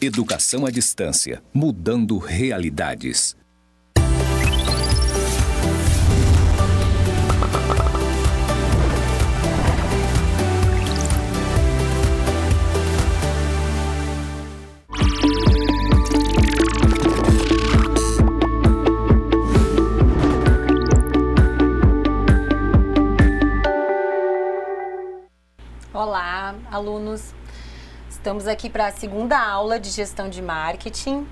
Educação à distância, mudando realidades. Olá, alunos! Estamos aqui para a segunda aula de gestão de marketing.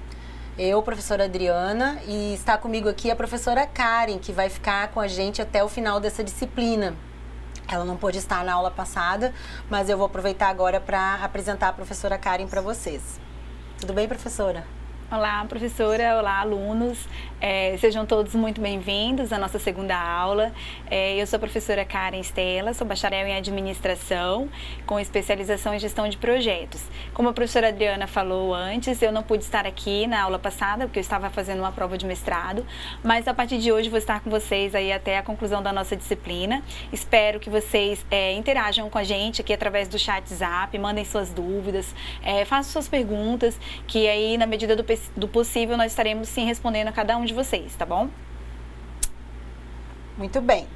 Eu, professora Adriana, e está comigo aqui a professora Karen, que vai ficar com a gente até o final dessa disciplina. Ela não pôde estar na aula passada, mas eu vou aproveitar agora para apresentar a professora Karen para vocês. Tudo bem, professora? Olá, professora. Olá, alunos. Sejam todos muito bem-vindos à nossa segunda aula. Eu sou a professora Karen Stella, sou bacharel em administração, com especialização em gestão de projetos. Como a professora Adriana falou antes, eu não pude estar aqui na aula passada, porque eu estava fazendo uma prova de mestrado, mas a partir de hoje vou estar com vocês aí até a conclusão da nossa disciplina. Espero que vocês interajam com a gente aqui através do chat Zap, mandem suas dúvidas, façam suas perguntas, que aí, na medida do possível, nós estaremos sim respondendo a cada um de vocês, tá bom? Muito bem.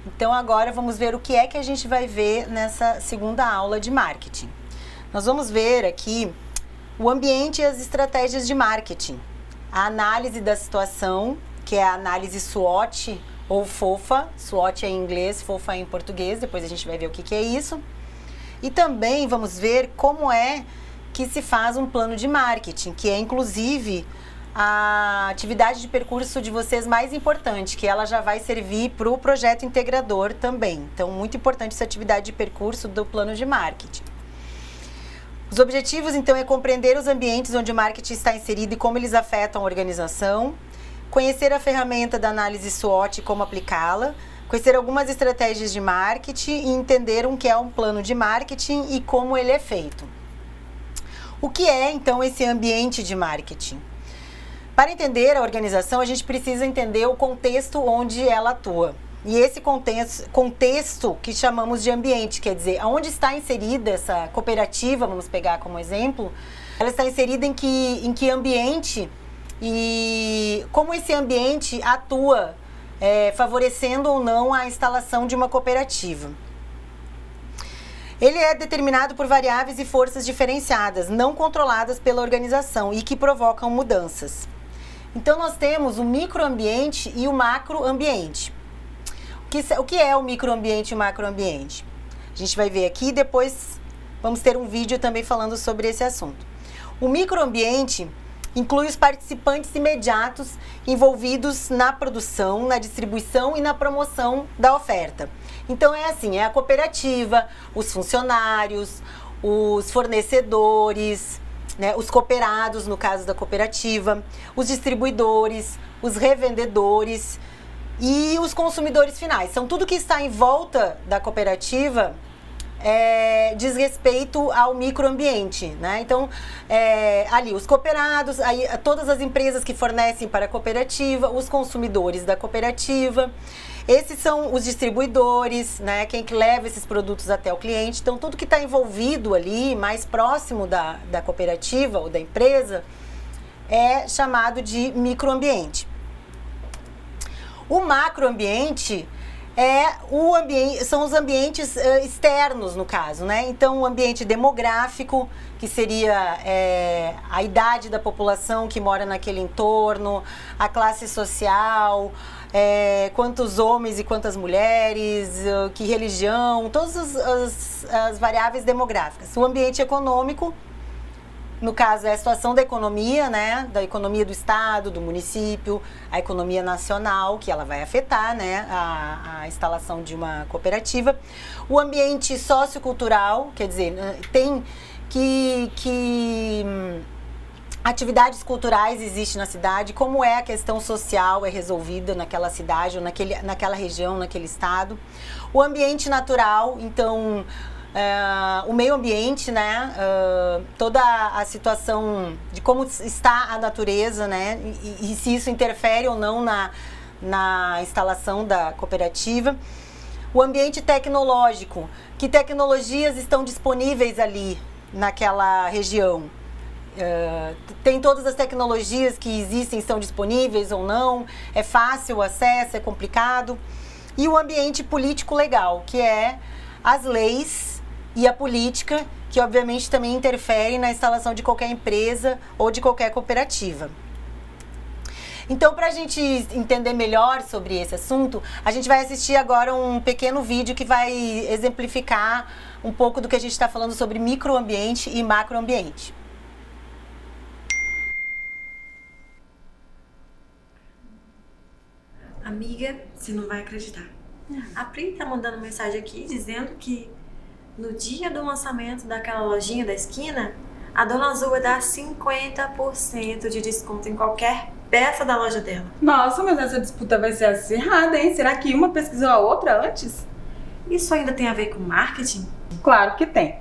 Então agora vamos ver o que é que a gente vai ver nessa segunda aula de marketing. Nós vamos ver aqui o ambiente e as estratégias de marketing, a análise da situação, que é a análise SWOT ou FOFA, SWOT é em inglês, FOFA é em português, depois a gente vai ver o que é isso. E também vamos ver como é que se faz um plano de marketing, que é inclusive a atividade de percurso de vocês mais importante, que ela já vai servir para o projeto integrador também. Então, muito importante essa atividade de percurso do plano de marketing. Os objetivos, então, é compreender os ambientes onde o marketing está inserido e como eles afetam a organização, conhecer a ferramenta da análise SWOT e como aplicá-la, conhecer algumas estratégias de marketing e entender o que é um plano de marketing e como ele é feito. O que é, então, esse ambiente de marketing? Para entender a organização, a gente precisa entender o contexto onde ela atua. E esse contexto que chamamos de ambiente, quer dizer, onde está inserida essa cooperativa, vamos pegar como exemplo, ela está inserida em que ambiente e como esse ambiente atua, favorecendo ou não a instalação de uma cooperativa. Ele é determinado por variáveis e forças diferenciadas, não controladas pela organização e que provocam mudanças. Então, nós temos o microambiente e o macroambiente. O que é o microambiente e o macroambiente? A gente vai ver aqui e depois vamos ter um vídeo também falando sobre esse assunto. O microambiente inclui os participantes imediatos envolvidos na produção, na distribuição e na promoção da oferta. Então é assim, é a cooperativa, os funcionários, os fornecedores, né, os cooperados no caso da cooperativa, os distribuidores, os revendedores e os consumidores finais. São tudo que está em volta da cooperativa diz respeito ao microambiente, né? Então, ali os cooperados, aí, todas as empresas que fornecem para a cooperativa, os consumidores da cooperativa, esses são os distribuidores, né? Quem que leva esses produtos até o cliente. Então, tudo que está envolvido ali, mais próximo da cooperativa ou da empresa, é chamado de microambiente. O macroambiente são os ambientes externos, no caso, né? Então, o ambiente demográfico, que seria a idade da população que mora naquele entorno, a classe social, quantos homens e quantas mulheres, que religião, todas as variáveis demográficas. O ambiente econômico, no caso, é a situação da economia, né? Da economia do estado, do município, a economia nacional, que ela vai afetar, né? A instalação de uma cooperativa. O ambiente sociocultural, quer dizer, tem que atividades culturais existem na cidade, como é a questão social resolvida naquela cidade, ou naquela região, naquele estado. O ambiente natural, então, o meio ambiente, né, toda a situação de como está a natureza, né, e se isso interfere ou não na instalação da cooperativa. O ambiente tecnológico, que tecnologias estão disponíveis ali naquela região. tem todas as tecnologias que existem, estão disponíveis ou não, é fácil o acesso, é complicado. E o ambiente político legal, que é as leis e a política, que obviamente também interferem na instalação de qualquer empresa ou de qualquer cooperativa. Então, para a gente entender melhor sobre esse assunto, a gente vai assistir agora um pequeno vídeo que vai exemplificar um pouco do que a gente está falando sobre microambiente e macroambiente. Amiga, você não vai acreditar. A Pri tá mandando mensagem aqui dizendo que no dia do lançamento daquela lojinha da esquina, a Dona Azul vai dar 50% de desconto em qualquer peça da loja dela. Nossa, mas essa disputa vai ser acirrada, hein? Será que uma pesquisou a outra antes? Isso ainda tem a ver com marketing? Claro que tem.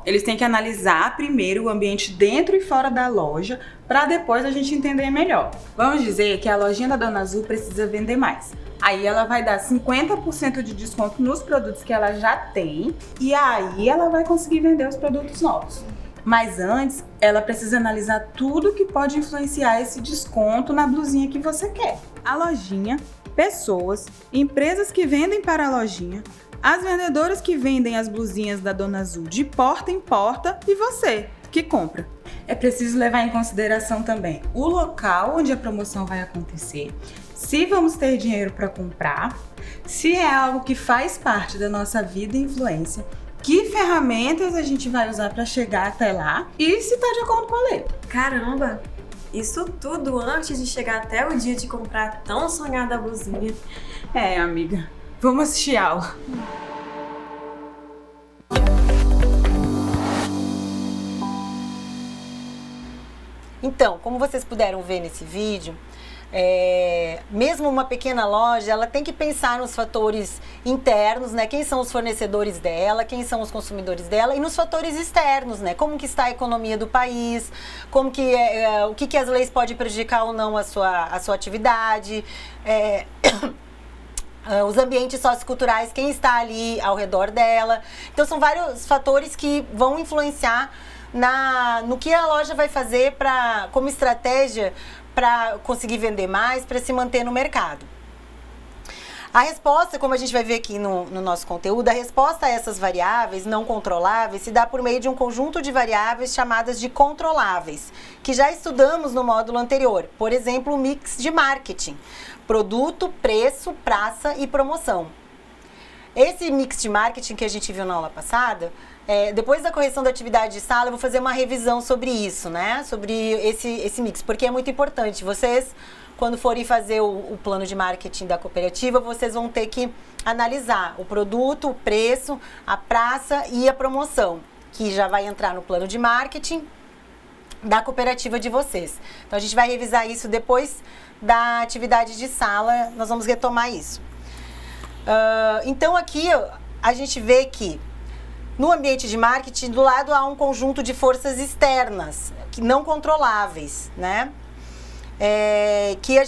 Eles têm que analisar primeiro o ambiente dentro e fora da loja para depois a gente entender melhor. Vamos dizer que a lojinha da Dona Azul precisa vender mais. Aí ela vai dar 50% de desconto nos produtos que ela já tem e aí ela vai conseguir vender os produtos novos. Mas antes, ela precisa analisar tudo que pode influenciar esse desconto na blusinha que você quer. A lojinha, pessoas, empresas que vendem para a lojinha, as vendedoras que vendem as blusinhas da Dona Azul de porta em porta e você, que compra. É preciso levar em consideração também o local onde a promoção vai acontecer, se vamos ter dinheiro para comprar, se é algo que faz parte da nossa vida e influência, que ferramentas a gente vai usar para chegar até lá e se está de acordo com a lei. Caramba! Isso tudo antes de chegar até o dia de comprar a tão sonhada blusinha. É, amiga. Vamos assistir a aula. Então, como vocês puderam ver nesse vídeo, mesmo uma pequena loja, ela tem que pensar nos fatores internos, né? Quem são os fornecedores dela, quem são os consumidores dela, e nos fatores externos, né? Como que está a economia do país, como que o que as leis podem prejudicar ou não a sua atividade, os ambientes socioculturais, quem está ali ao redor dela. Então são vários fatores que vão influenciar no que a loja vai fazer como estratégia para conseguir vender mais, para se manter no mercado. A resposta, como a gente vai ver aqui no nosso conteúdo, a resposta a essas variáveis não controláveis se dá por meio de um conjunto de variáveis chamadas de controláveis, que já estudamos no módulo anterior. Por exemplo, o mix de marketing: produto, preço, praça e promoção. Esse mix de marketing que a gente viu na aula passada, depois da correção da atividade de sala, eu vou fazer uma revisão sobre isso, né? Sobre esse mix, porque é muito importante. Vocês, quando forem fazer o plano de marketing da cooperativa, vocês vão ter que analisar o produto, o preço, a praça e a promoção, que já vai entrar no plano de marketing da cooperativa de vocês. Então, a gente vai revisar isso depois da atividade de sala, nós vamos retomar isso. Então, aqui a gente vê que no ambiente de marketing, do lado há um conjunto de forças externas, que não controláveis, né? Que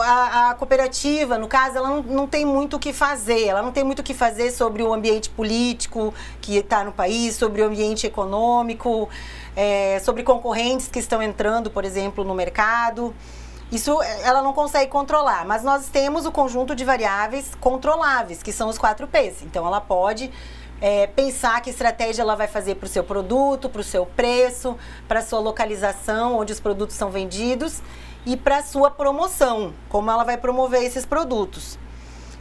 a cooperativa, no caso, ela não tem muito o que fazer. Ela não tem muito o que fazer sobre o ambiente político que está no país, sobre o ambiente econômico, sobre concorrentes que estão entrando, por exemplo, no mercado. Isso ela não consegue controlar, mas nós temos o conjunto de variáveis controláveis, que são os 4 P's. Então, ela pode pensar que estratégia ela vai fazer para o seu produto, para o seu preço, para a sua localização, onde os produtos são vendidos, e para a sua promoção, como ela vai promover esses produtos.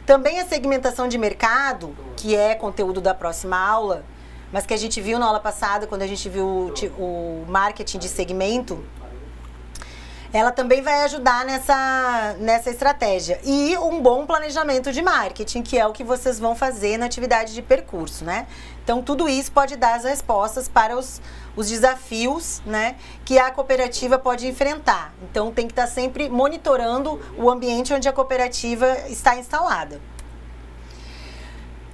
Também a segmentação de mercado, que é conteúdo da próxima aula, mas que a gente viu na aula passada, quando a gente viu o marketing de segmento, ela também vai ajudar nessa estratégia. E um bom planejamento de marketing, que é o que vocês vão fazer na atividade de percurso, né? Então, tudo isso pode dar as respostas para os desafios, né, que a cooperativa pode enfrentar. Então, tem que estar sempre monitorando o ambiente onde a cooperativa está instalada.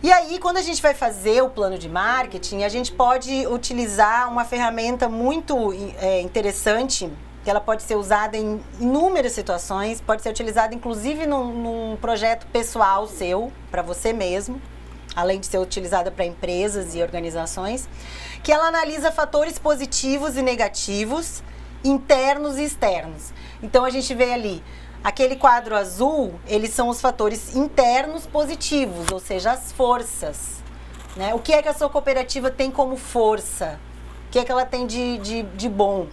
E aí, quando a gente vai fazer o plano de marketing, a gente pode utilizar uma ferramenta muito interessante, que ela pode ser usada em inúmeras situações, pode ser utilizada inclusive num projeto pessoal seu, para você mesmo, além de ser utilizada para empresas e organizações, que ela analisa fatores positivos e negativos, internos e externos. Então a gente vê ali, aquele quadro azul, eles são os fatores internos positivos, ou seja, as forças. Né? O que é que a sua cooperativa tem como força? O que é que ela tem de bom?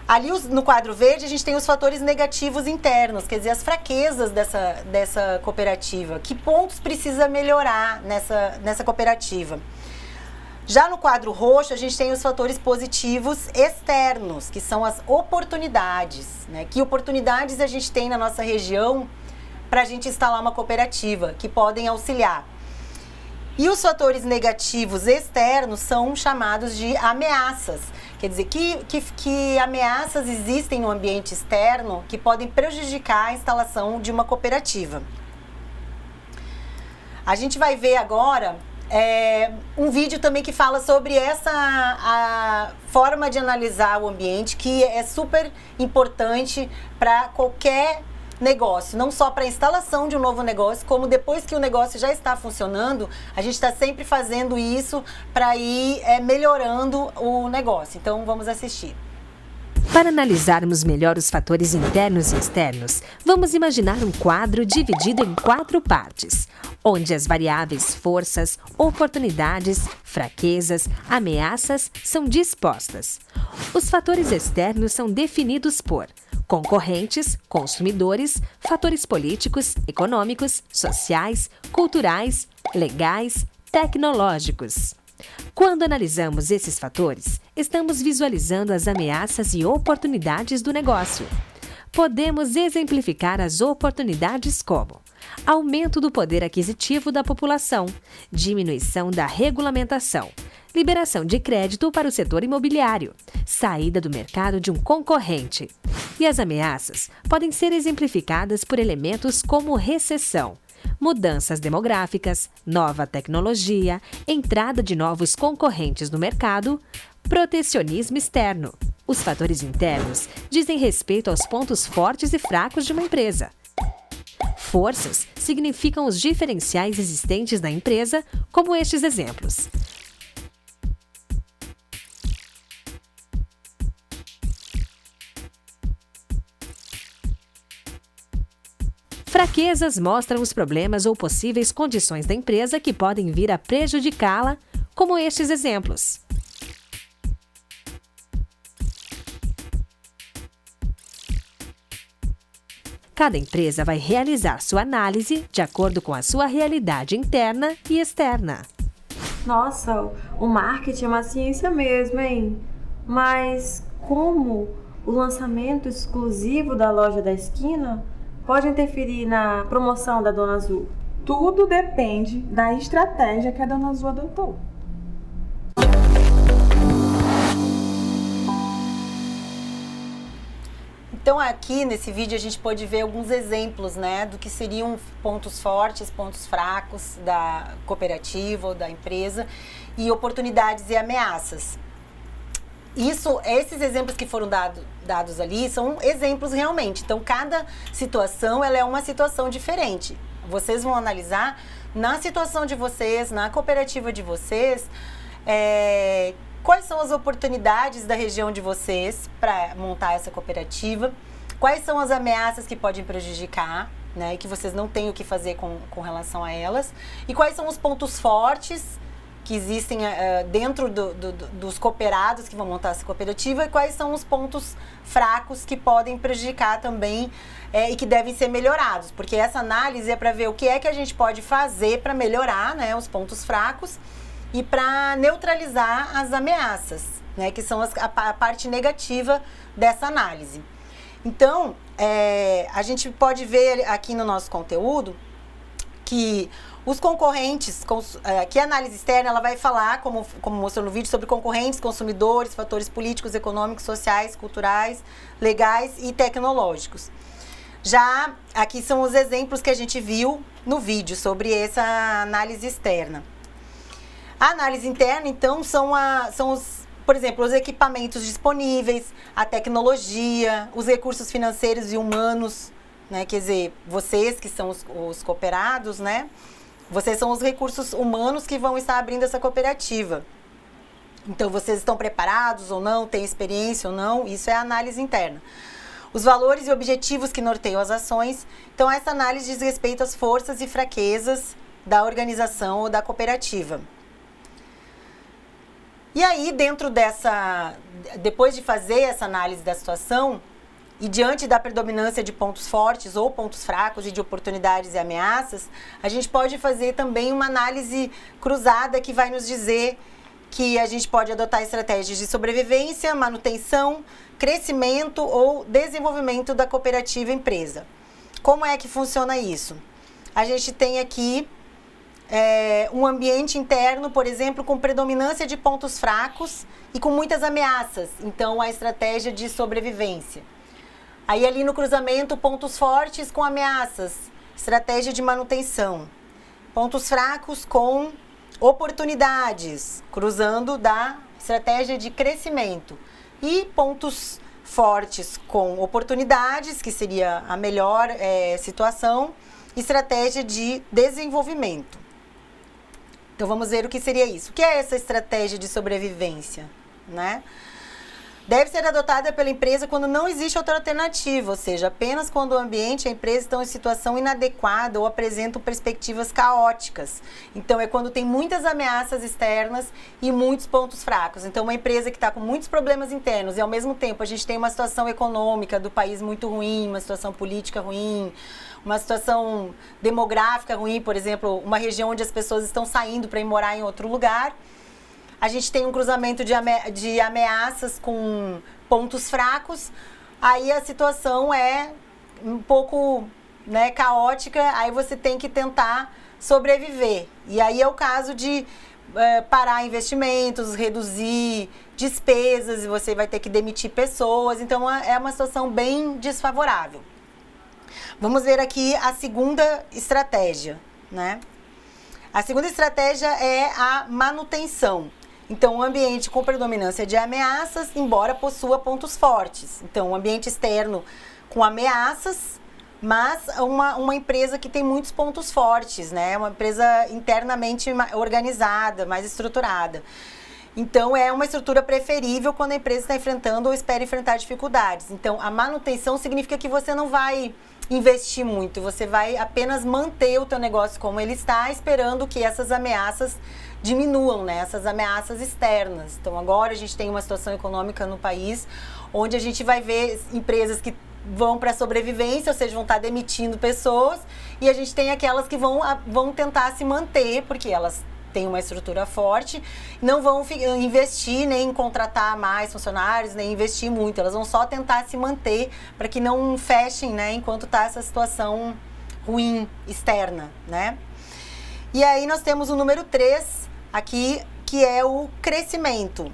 Ali no quadro verde a gente tem os fatores negativos internos, quer dizer, as fraquezas dessa cooperativa. Que pontos precisa melhorar nessa cooperativa? Já no quadro roxo a gente tem os fatores positivos externos, que são as oportunidades. Né? Que oportunidades a gente tem na nossa região para a gente instalar uma cooperativa, que podem auxiliar. E os fatores negativos externos são chamados de ameaças. Quer dizer, que ameaças existem no ambiente externo que podem prejudicar a instalação de uma cooperativa. A gente vai ver agora um vídeo também que fala sobre a forma de analisar o ambiente, que é super importante para qualquer negócio, não só para a instalação de um novo negócio, como depois que o negócio já está funcionando, a gente está sempre fazendo isso para ir melhorando o negócio. Então vamos assistir. Para analisarmos melhor os fatores internos e externos, vamos imaginar um quadro dividido em 4 partes, onde as variáveis forças, oportunidades, fraquezas, ameaças são dispostas. Os fatores externos são definidos por concorrentes, consumidores, fatores políticos, econômicos, sociais, culturais, legais, tecnológicos. Quando analisamos esses fatores, estamos visualizando as ameaças e oportunidades do negócio. Podemos exemplificar as oportunidades como aumento do poder aquisitivo da população, diminuição da regulamentação, liberação de crédito para o setor imobiliário, saída do mercado de um concorrente. E as ameaças podem ser exemplificadas por elementos como recessão, mudanças demográficas, nova tecnologia, entrada de novos concorrentes no mercado, protecionismo externo. Os fatores internos dizem respeito aos pontos fortes e fracos de uma empresa. Forças significam os diferenciais existentes na empresa, como estes exemplos. Fraquezas mostram os problemas ou possíveis condições da empresa que podem vir a prejudicá-la, como estes exemplos. Cada empresa vai realizar sua análise de acordo com a sua realidade interna e externa. Nossa, o marketing é uma ciência mesmo, hein? Mas como o lançamento exclusivo da loja da esquina pode interferir na promoção da Dona Azul? Tudo depende da estratégia que a Dona Azul adotou. Então aqui nesse vídeo a gente pode ver alguns exemplos, né, do que seriam pontos fortes, pontos fracos da cooperativa ou da empresa e oportunidades e ameaças. Esses exemplos que foram dados ali são exemplos realmente. Então cada situação ela é uma situação diferente. Vocês vão analisar na situação de vocês, na cooperativa de vocês, quais são as oportunidades da região de vocês para montar essa cooperativa, quais são as ameaças que podem prejudicar, né, e que vocês não têm o que fazer com relação a elas, e quais são os pontos fortes que existem dentro dos cooperados que vão montar essa cooperativa e quais são os pontos fracos que podem prejudicar também e que devem ser melhorados, porque essa análise é para ver o que é que a gente pode fazer para melhorar, né, os pontos fracos e para neutralizar as ameaças, né, que são a parte negativa dessa análise. Então, a gente pode ver aqui no nosso conteúdo que os concorrentes, que a análise externa ela vai falar, como mostrou no vídeo, sobre concorrentes, consumidores, fatores políticos, econômicos, sociais, culturais, legais e tecnológicos. Já aqui são os exemplos que a gente viu no vídeo sobre essa análise externa. A análise interna, então, são por exemplo, os equipamentos disponíveis, a tecnologia, os recursos financeiros e humanos, né? Quer dizer, vocês que são os cooperados, né? Vocês são os recursos humanos que vão estar abrindo essa cooperativa. Então, vocês estão preparados ou não, têm experiência ou não, isso é a análise interna. Os valores e objetivos que norteiam as ações. Então, essa análise diz respeito às forças e fraquezas da organização ou da cooperativa. E aí, depois de fazer essa análise da situação, e diante da predominância de pontos fortes ou pontos fracos e de oportunidades e ameaças, a gente pode fazer também uma análise cruzada que vai nos dizer que a gente pode adotar estratégias de sobrevivência, manutenção, crescimento ou desenvolvimento da cooperativa empresa. Como é que funciona isso? A gente tem aqui um ambiente interno, por exemplo, com predominância de pontos fracos e com muitas ameaças. Então, a estratégia de sobrevivência. Aí, ali no cruzamento, pontos fortes com ameaças, estratégia de manutenção. Pontos fracos com oportunidades, cruzando da estratégia de crescimento. E pontos fortes com oportunidades, que seria a melhor situação, estratégia de desenvolvimento. Então, vamos ver o que seria isso. O que é essa estratégia de sobrevivência, né? Deve ser adotada pela empresa quando não existe outra alternativa, ou seja, apenas quando o ambiente e a empresa estão em situação inadequada ou apresentam perspectivas caóticas. Então, é quando tem muitas ameaças externas e muitos pontos fracos. Então, uma empresa que está com muitos problemas internos e, ao mesmo tempo, a gente tem uma situação econômica do país muito ruim, uma situação política ruim, uma situação demográfica ruim, por exemplo, uma região onde as pessoas estão saindo para ir morar em outro lugar. A gente tem um cruzamento de ameaças com pontos fracos, aí a situação é um pouco, né, caótica, aí você tem que tentar sobreviver. E aí é o caso de parar investimentos, reduzir despesas, e você vai ter que demitir pessoas, então é uma situação bem desfavorável. Vamos ver aqui a segunda estratégia, né? A segunda estratégia é a manutenção. Então, um ambiente com predominância de ameaças, embora possua pontos fortes. Então, um ambiente externo com ameaças, mas uma empresa que tem muitos pontos fortes, né? Uma empresa internamente organizada, mais estruturada. Então, é uma estrutura preferível quando a empresa está enfrentando ou espera enfrentar dificuldades. Então, a manutenção significa que você não vai investir muito, você vai apenas manter o teu negócio como ele está, esperando que essas ameaças diminuam, né? Essas ameaças externas. Então, agora a gente tem uma situação econômica no país onde a gente vai ver empresas que vão para a sobrevivência, ou seja, vão estar demitindo pessoas, e a gente tem aquelas que vão tentar se manter, porque elas têm uma estrutura forte, não vão investir nem em contratar mais funcionários, nem investir muito, elas vão só tentar se manter para que não fechem, né, enquanto está essa situação ruim externa, né? E aí nós temos o número 3 aqui, que é o crescimento.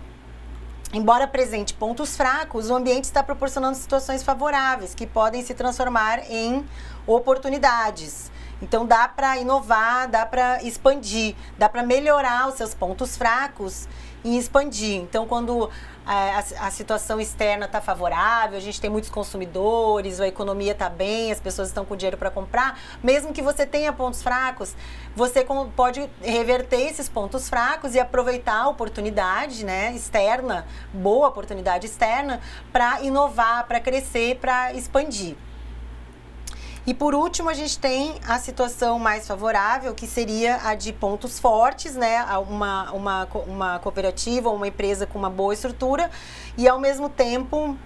Embora apresente pontos fracos, o ambiente está proporcionando situações favoráveis, que podem se transformar em oportunidades. Então, dá para inovar, dá para expandir, dá para melhorar os seus pontos fracos e expandir. Então, quando a situação externa está favorável, a gente tem muitos consumidores, a economia está bem, as pessoas estão com dinheiro para comprar, mesmo que você tenha pontos fracos, você pode reverter esses pontos fracos e aproveitar a oportunidade, né, externa, boa oportunidade externa, para inovar, para crescer, para expandir. E por último, a gente tem a situação mais favorável, que seria a de pontos fortes, né? Uma cooperativa ou uma empresa com uma boa estrutura e, ao mesmo tempo,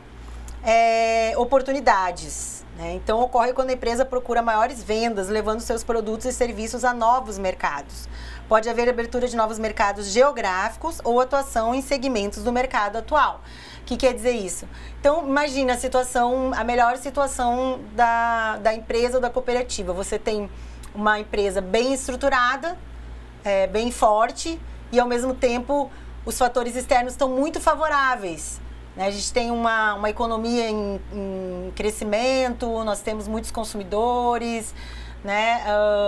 oportunidades, né? Então, ocorre quando a empresa procura maiores vendas, levando seus produtos e serviços a novos mercados. Pode haver abertura de novos mercados geográficos ou atuação em segmentos do mercado atual. O que quer dizer isso? Então, imagina a melhor situação da empresa ou da cooperativa. Você tem uma empresa bem estruturada, bem forte, e ao mesmo tempo os fatores externos estão muito favoráveis, né? A gente tem uma economia em crescimento, nós temos muitos consumidores, né?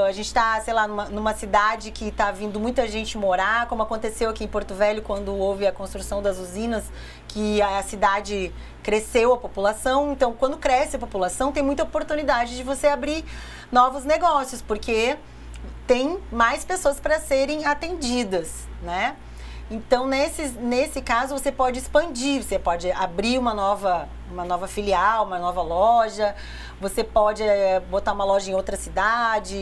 A gente está, sei lá, numa cidade que está vindo muita gente morar, como aconteceu aqui em Porto Velho quando houve a construção das usinas, que a cidade cresceu a população. Então, quando cresce a população, tem muita oportunidade de você abrir novos negócios, porque tem mais pessoas para serem atendidas, né? Então, nesse caso, você pode expandir, você pode abrir uma nova filial, uma nova loja, você pode botar uma loja em outra cidade,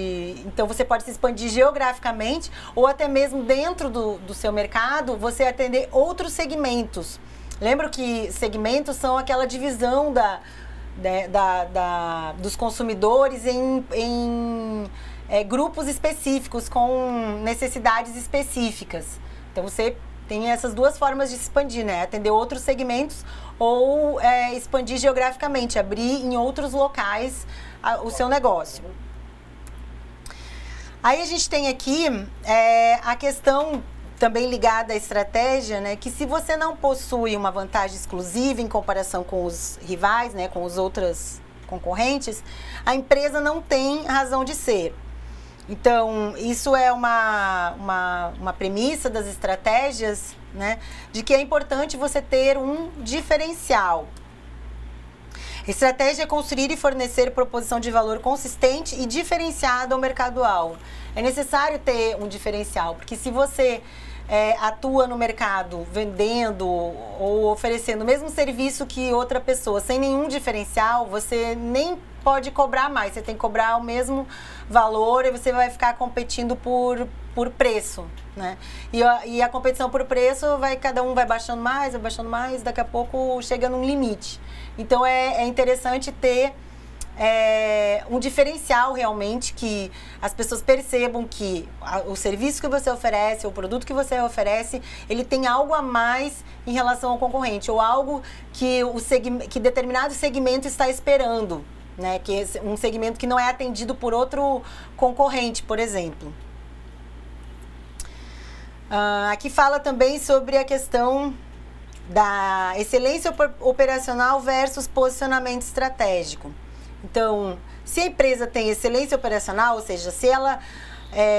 então você pode se expandir geograficamente ou até mesmo dentro do seu mercado, você atender outros segmentos. Lembra que segmentos são aquela divisão dos consumidores em grupos específicos, com necessidades específicas. Então, você tem essas duas formas de se expandir, né? Atender outros segmentos ou expandir geograficamente, abrir em outros locais o seu negócio. Aí a gente tem aqui a questão também ligada à estratégia, né? Que se você não possui uma vantagem exclusiva em comparação com os rivais, né? Com os outros concorrentes, a empresa não tem razão de ser. Então, isso é uma premissa das estratégias, né, de que é importante você ter um diferencial. Estratégia é construir e fornecer proposição de valor consistente e diferenciada ao mercado-alvo. É necessário ter um diferencial, porque se você atua no mercado vendendo ou oferecendo o mesmo serviço que outra pessoa sem nenhum diferencial, você nem pode cobrar mais, você tem que cobrar o mesmo valor e você vai ficar competindo por preço, né? E a competição por preço, cada um vai baixando mais, daqui a pouco chega num limite. Então é interessante ter um diferencial realmente, que as pessoas percebam que o serviço que você oferece, o produto que você oferece, ele tem algo a mais em relação ao concorrente, ou algo que determinado segmento está esperando, né? Que é um segmento que não é atendido por outro concorrente, por exemplo. Aqui fala também sobre a questão da excelência operacional versus posicionamento estratégico. Então, se a empresa tem excelência operacional, ou seja, se ela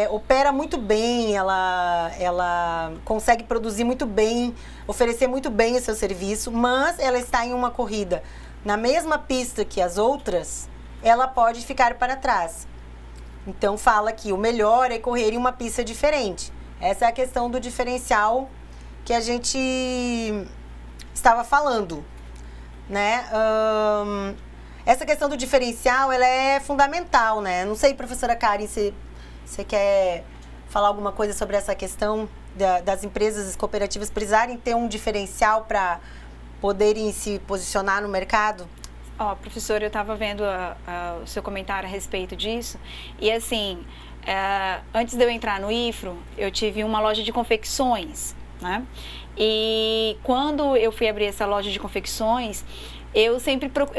opera muito bem, ela consegue produzir muito bem, oferecer muito bem o seu serviço, mas ela está em uma corrida na mesma pista que as outras, ela pode ficar para trás. Então, fala que o melhor é correr em uma pista diferente. Essa é a questão do diferencial que a gente estava falando, né? Essa questão do diferencial, ela é fundamental, né? Não sei, professora Karen, se você quer falar alguma coisa sobre essa questão das empresas cooperativas precisarem ter um diferencial para poderem se posicionar no mercado? Professora, eu estava vendo o seu comentário a respeito disso, e assim, antes de eu entrar no IFRO, eu tive uma loja de confecções, né? E quando eu fui abrir essa loja de confecções, eu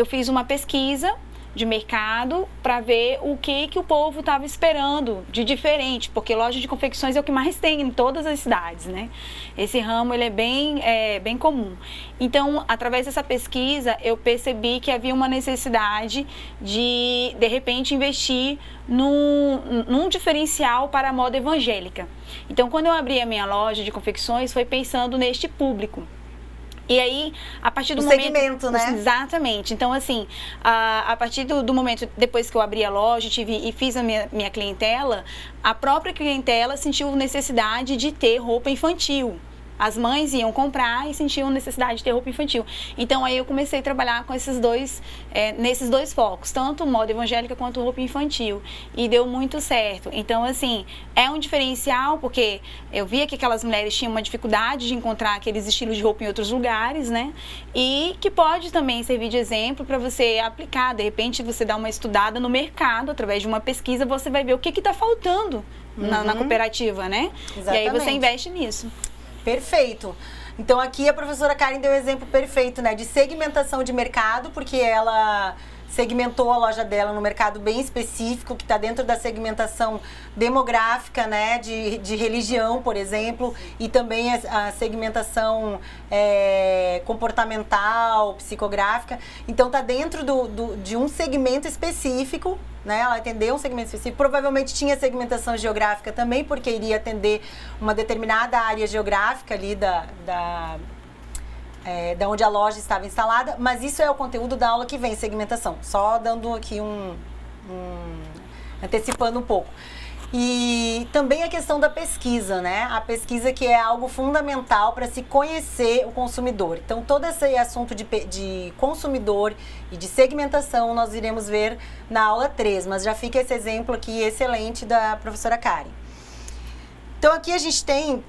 fiz uma pesquisa de mercado para ver o que o povo estava esperando de diferente, porque loja de confecções é o que mais tem em todas as cidades, né? Esse ramo, ele é bem comum. Então, através dessa pesquisa, eu percebi que havia uma necessidade de repente, investir num diferencial para a moda evangélica. Então, quando eu abri a minha loja de confecções, foi pensando neste público. E aí, a partir do momento... segmento, né? Exatamente. Então, assim, a partir do momento, depois que eu abri a loja e fiz a minha clientela, a própria clientela sentiu necessidade de ter roupa infantil. As mães iam comprar e sentiam necessidade de ter roupa infantil. Então, aí eu comecei a trabalhar com nesses dois focos, tanto moda evangélica quanto roupa infantil. E deu muito certo. Então, assim, é um diferencial, porque eu via que aquelas mulheres tinham uma dificuldade de encontrar aqueles estilos de roupa em outros lugares, né? E que pode também servir de exemplo para você aplicar. De repente, você dá uma estudada no mercado, através de uma pesquisa, você vai ver o que está faltando na cooperativa, né? Exatamente. E aí você investe nisso. Perfeito. Então, aqui a professora Karen deu um exemplo perfeito, né, de segmentação de mercado, porque ela segmentou a loja dela no mercado bem específico, que está dentro da segmentação demográfica, né, de religião, por exemplo, e também a segmentação comportamental, psicográfica. Então, está dentro de um segmento específico, né? Ela atendeu um segmento específico. Provavelmente tinha segmentação geográfica também, porque iria atender uma determinada área geográfica ali da onde a loja estava instalada, mas isso é o conteúdo da aula que vem, segmentação. Só dando aqui antecipando um pouco. E também a questão da pesquisa, né? A pesquisa que é algo fundamental para se conhecer o consumidor. Então, todo esse assunto de consumidor e de segmentação nós iremos ver na aula 3, mas já fica esse exemplo aqui excelente da professora Karen. Então, aqui a gente tem,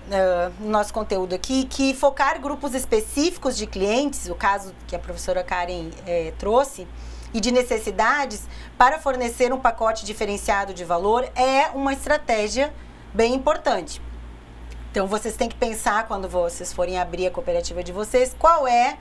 no nosso conteúdo aqui, que focar grupos específicos de clientes, o caso que a professora Karen trouxe, e de necessidades para fornecer um pacote diferenciado de valor é uma estratégia bem importante. Então, vocês têm que pensar, quando vocês forem abrir a cooperativa de vocês, qual é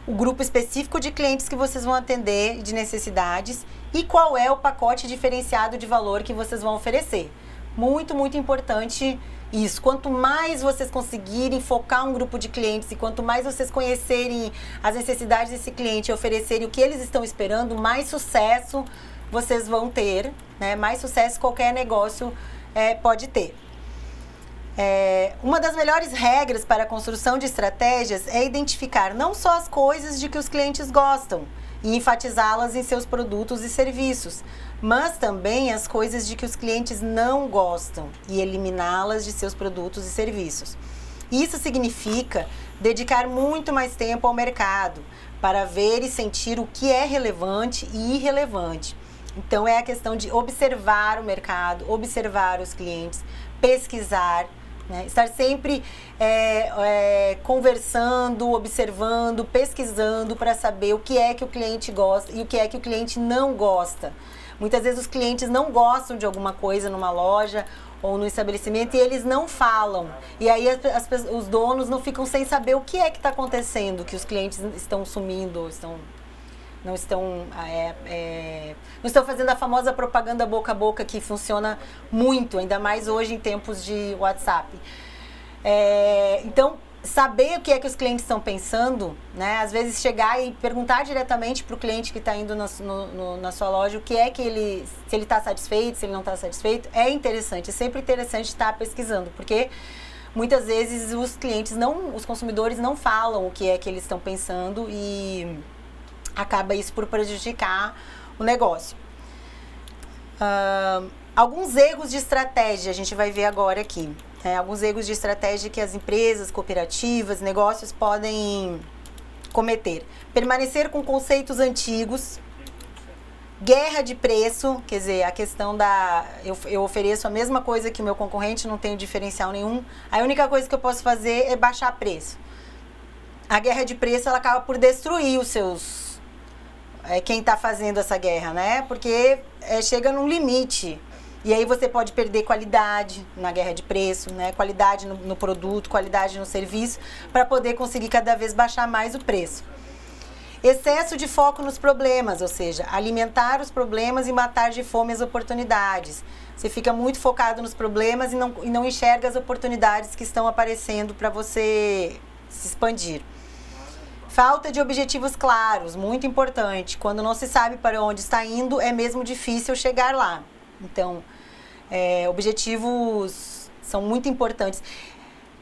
o grupo específico de clientes que vocês vão atender, de necessidades, e qual é o pacote diferenciado de valor que vocês vão oferecer. Muito, muito importante isso. Quanto mais vocês conseguirem focar um grupo de clientes e quanto mais vocês conhecerem as necessidades desse cliente e oferecerem o que eles estão esperando, mais sucesso vocês vão ter, né? Mais sucesso qualquer negócio pode ter. Uma das melhores regras para a construção de estratégias é identificar não só as coisas de que os clientes gostam e enfatizá-las em seus produtos e serviços, mas também as coisas de que os clientes não gostam e eliminá-las de seus produtos e serviços. Isso significa dedicar muito mais tempo ao mercado para ver e sentir o que é relevante e irrelevante. Então, é a questão de observar o mercado, observar os clientes, pesquisar, né? Estar sempre conversando, observando, pesquisando para saber o que é que o cliente gosta e o que é que o cliente não gosta. Muitas vezes os clientes não gostam de alguma coisa numa loja ou no estabelecimento e eles não falam. E aí os donos não ficam sem saber o que é que está acontecendo, que os clientes estão sumindo, não estão fazendo a famosa propaganda boca a boca que funciona muito, ainda mais hoje em tempos de WhatsApp. Então, saber o que é que os clientes estão pensando, né? Às vezes chegar e perguntar diretamente para o cliente que está indo na sua loja o que é que se ele está satisfeito, se ele não está satisfeito, é interessante, é sempre interessante estar pesquisando, porque muitas vezes os consumidores não falam o que é que eles estão pensando e acaba isso por prejudicar o negócio. Alguns erros de estratégia a gente vai ver agora aqui. Alguns erros de estratégia que as empresas, cooperativas, negócios podem cometer. Permanecer com conceitos antigos, guerra de preço, quer dizer, a questão eu ofereço a mesma coisa que o meu concorrente, não tenho diferencial nenhum, a única coisa que eu posso fazer é baixar preço. A guerra de preço, ela acaba por destruir os seus... quem está fazendo essa guerra, né? Porque chega num limite. E aí você pode perder qualidade na guerra de preço, né? Qualidade no produto, qualidade no serviço, para poder conseguir cada vez baixar mais o preço. Excesso de foco nos problemas, ou seja, alimentar os problemas e matar de fome as oportunidades. Você fica muito focado nos problemas e não enxerga as oportunidades que estão aparecendo para você se expandir. Falta de objetivos claros, muito importante. Quando não se sabe para onde está indo, é mesmo difícil chegar lá. Então, objetivos são muito importantes.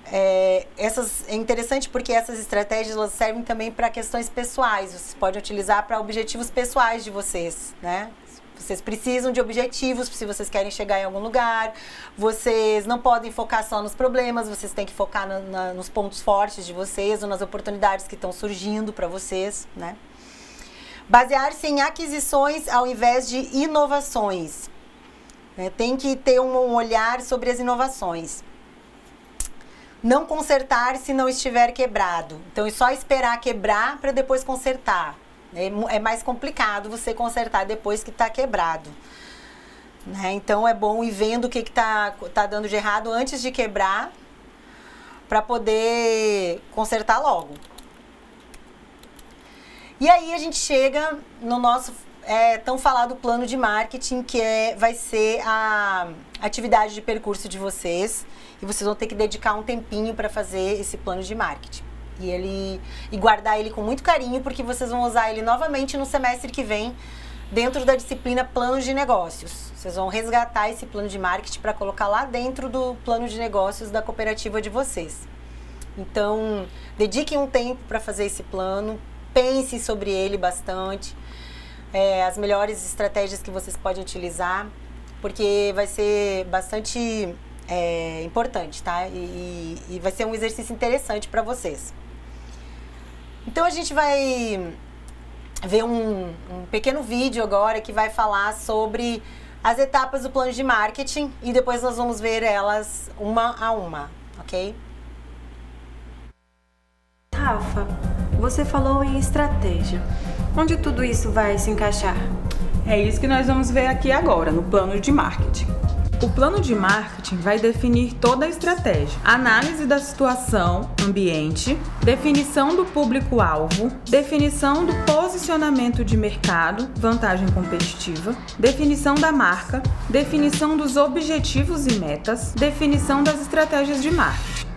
É interessante porque essas estratégias elas servem também para questões pessoais. Vocês podem utilizar para objetivos pessoais de vocês, né? Vocês precisam de objetivos se vocês querem chegar em algum lugar. Vocês não podem focar só nos problemas, vocês têm que focar nos pontos fortes de vocês ou nas oportunidades que estão surgindo para vocês, né? Basear-se em aquisições ao invés de inovações. Tem que ter um olhar sobre as inovações. Não consertar se não estiver quebrado. Então, é só esperar quebrar para depois consertar. É mais complicado você consertar depois que está quebrado. Né? Então, é bom ir vendo o que está dando de errado antes de quebrar para poder consertar logo. E aí, a gente chega no nosso... tão falado plano de marketing, que vai ser a atividade de percurso de vocês. E vocês vão ter que dedicar um tempinho para fazer esse plano de marketing. E guardar ele com muito carinho, porque vocês vão usar ele novamente no semestre que vem, dentro da disciplina Planos de Negócios. Vocês vão resgatar esse plano de marketing para colocar lá dentro do plano de negócios da cooperativa de vocês. Então, dediquem um tempo para fazer esse plano, pensem sobre ele bastante. As melhores estratégias que vocês podem utilizar. porque vai ser bastante importante, tá? E vai ser um exercício interessante para vocês. Então a gente vai ver um pequeno vídeo agora que vai falar sobre as etapas do plano de marketing e depois nós vamos ver elas uma a uma, ok? Rafa, você falou em estratégia. Onde tudo isso vai se encaixar? É isso que nós vamos ver aqui agora, no plano de marketing. O plano de marketing vai definir toda a estratégia, análise da situação, ambiente, definição do público-alvo, definição do posicionamento de mercado, vantagem competitiva, definição da marca, definição dos objetivos e metas, definição das estratégias de marketing.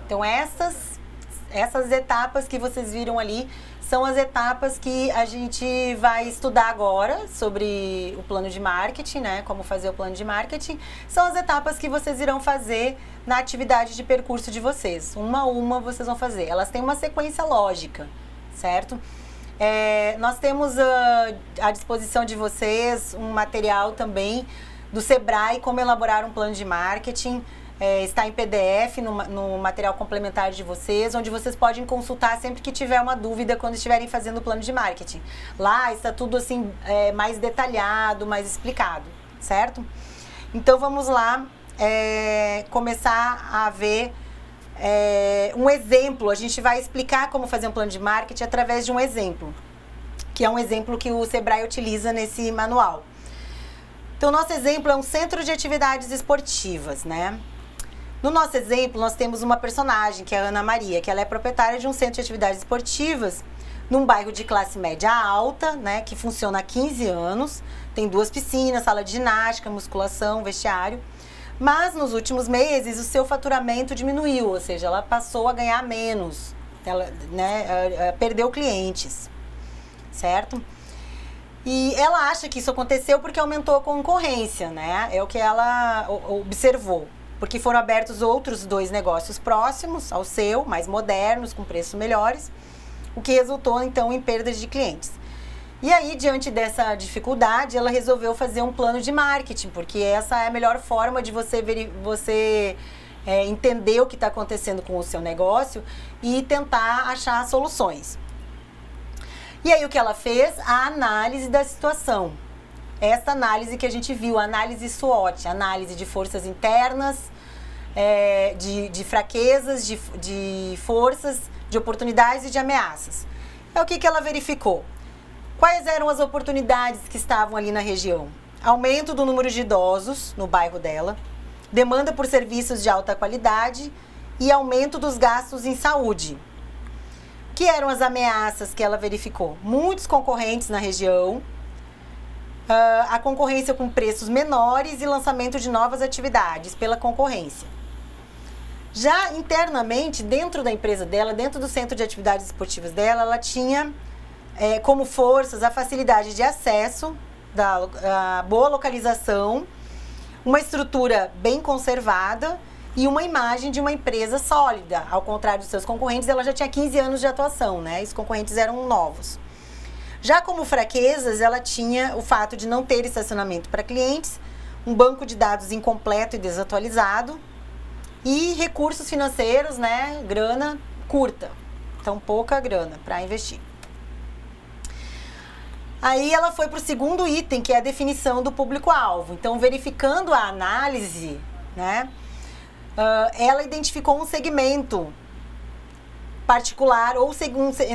Então essas etapas que vocês viram ali são as etapas que a gente vai estudar agora sobre o plano de marketing, né? Como fazer o plano de marketing. São as etapas que vocês irão fazer na atividade de percurso de vocês. Uma a uma vocês vão fazer. Elas têm uma sequência lógica, certo? Nós temos à disposição de vocês um material também do Sebrae, como elaborar um plano de marketing. Está em PDF no material complementar de vocês, onde vocês podem consultar sempre que tiver uma dúvida quando estiverem fazendo o plano de marketing. Lá está tudo assim mais detalhado, mais explicado, certo? Então vamos lá começar a ver um exemplo. A gente vai explicar como fazer um plano de marketing através de um exemplo, que é um exemplo que o Sebrae utiliza nesse manual. Então nosso exemplo é um centro de atividades esportivas, né? No nosso exemplo, nós temos uma personagem, que é a Ana Maria, que ela é proprietária de um centro de atividades esportivas num bairro de classe média alta, né, que funciona há 15 anos, tem 2 piscinas, sala de ginástica, musculação, vestiário, mas nos últimos meses o seu faturamento diminuiu, ou seja, ela passou a ganhar menos, ela, né, perdeu clientes, certo? E ela acha que isso aconteceu porque aumentou a concorrência, né, é o que ela observou. Porque foram abertos outros 2 negócios próximos ao seu, mais modernos, com preços melhores, o que resultou, então, em perdas de clientes. E aí, diante dessa dificuldade, ela resolveu fazer um plano de marketing, porque essa é a melhor forma de você entender o que está acontecendo com o seu negócio e tentar achar soluções. E aí, o que ela fez? A análise da situação. Essa análise que a gente viu, a análise SWOT, análise de forças internas, de fraquezas, de forças, de oportunidades e de ameaças. O que ela verificou? Quais eram as oportunidades que estavam ali na região? Aumento do número de idosos no bairro dela, demanda por serviços de alta qualidade e aumento dos gastos em saúde. O que eram as ameaças que ela verificou? Muitos concorrentes na região, a concorrência com preços menores e lançamento de novas atividades pela concorrência. Já internamente, dentro da empresa dela, dentro do centro de atividades esportivas dela, ela tinha como forças a facilidade de acesso, a boa localização, uma estrutura bem conservada e uma imagem de uma empresa sólida. Ao contrário dos seus concorrentes, ela já tinha 15 anos de atuação, né? Os concorrentes eram novos. Já como fraquezas, ela tinha o fato de não ter estacionamento para clientes, um banco de dados incompleto e desatualizado e recursos financeiros, né, grana curta, então pouca grana para investir. Aí ela foi para o segundo item, que é a definição do público-alvo. Então, verificando a análise, né, ela identificou um segmento particular ou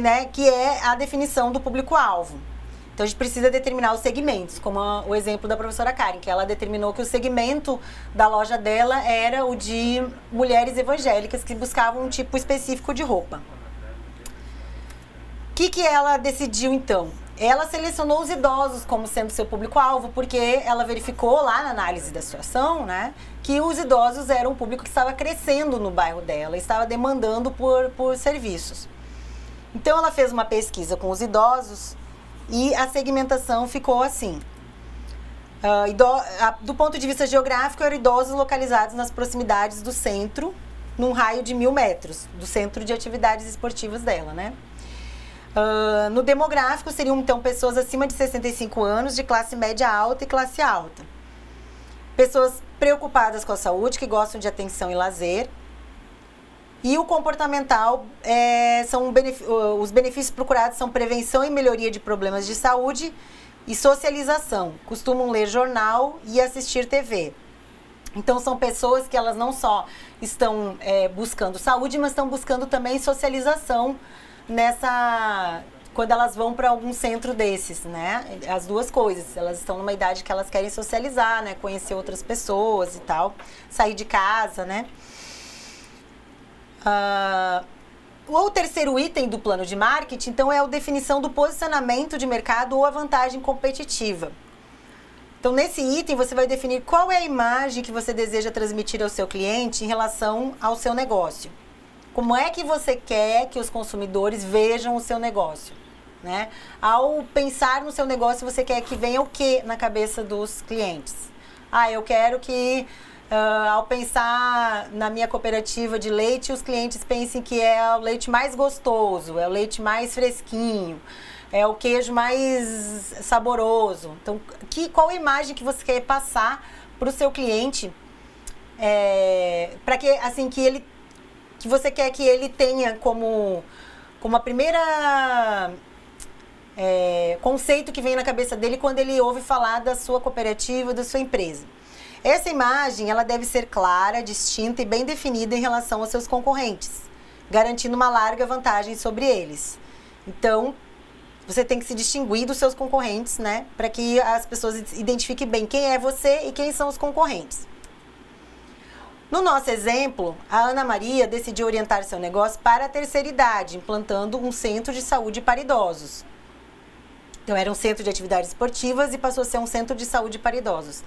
né, que é a definição do público-alvo. Então a gente precisa determinar os segmentos, como o exemplo da professora Karen, que ela determinou que o segmento da loja dela era o de mulheres evangélicas que buscavam um tipo específico de roupa. O que ela decidiu então? Ela selecionou os idosos como sendo seu público-alvo, porque ela verificou lá na análise da situação, né, que os idosos eram um público que estava crescendo no bairro dela, estava demandando por serviços. Então ela fez uma pesquisa com os idosos e a segmentação ficou assim. Do ponto de vista geográfico, eram idosos localizados nas proximidades do centro, num raio de 1.000 metros, do centro de atividades esportivas dela, né? No demográfico, seriam, então, pessoas acima de 65 anos, de classe média alta e classe alta. Pessoas preocupadas com a saúde, que gostam de atenção e lazer. E o comportamental, os benefícios procurados são prevenção e melhoria de problemas de saúde e socialização. Costumam ler jornal e assistir TV. Então, são pessoas que elas não só estão buscando saúde, mas estão buscando também socialização quando elas vão para algum centro desses, né? As duas coisas. Elas estão numa idade que elas querem socializar, né? Conhecer outras pessoas e tal. Sair de casa, né? O terceiro item do plano de marketing, então, é a definição do posicionamento de mercado ou a vantagem competitiva. Então, nesse item, você vai definir qual é a imagem que você deseja transmitir ao seu cliente em relação ao seu negócio. Como é que você quer que os consumidores vejam o seu negócio, né? Ao pensar no seu negócio, você quer que venha o que na cabeça dos clientes? Eu quero que, ao pensar na minha cooperativa de leite, os clientes pensem que é o leite mais gostoso, é o leite mais fresquinho, é o queijo mais saboroso. Então, qual a imagem que você quer passar para o seu cliente, para que, assim, que você quer que ele tenha como a primeira conceito que vem na cabeça dele quando ele ouve falar da sua cooperativa, da sua empresa. Essa imagem, ela deve ser clara, distinta e bem definida em relação aos seus concorrentes, garantindo uma larga vantagem sobre eles. Então, você tem que se distinguir dos seus concorrentes, né? Para que as pessoas identifiquem bem quem é você e quem são os concorrentes. No nosso exemplo, a Ana Maria decidiu orientar seu negócio para a terceira idade, implantando um centro de saúde para idosos. Então, era um centro de atividades esportivas e passou a ser um centro de saúde para idosos.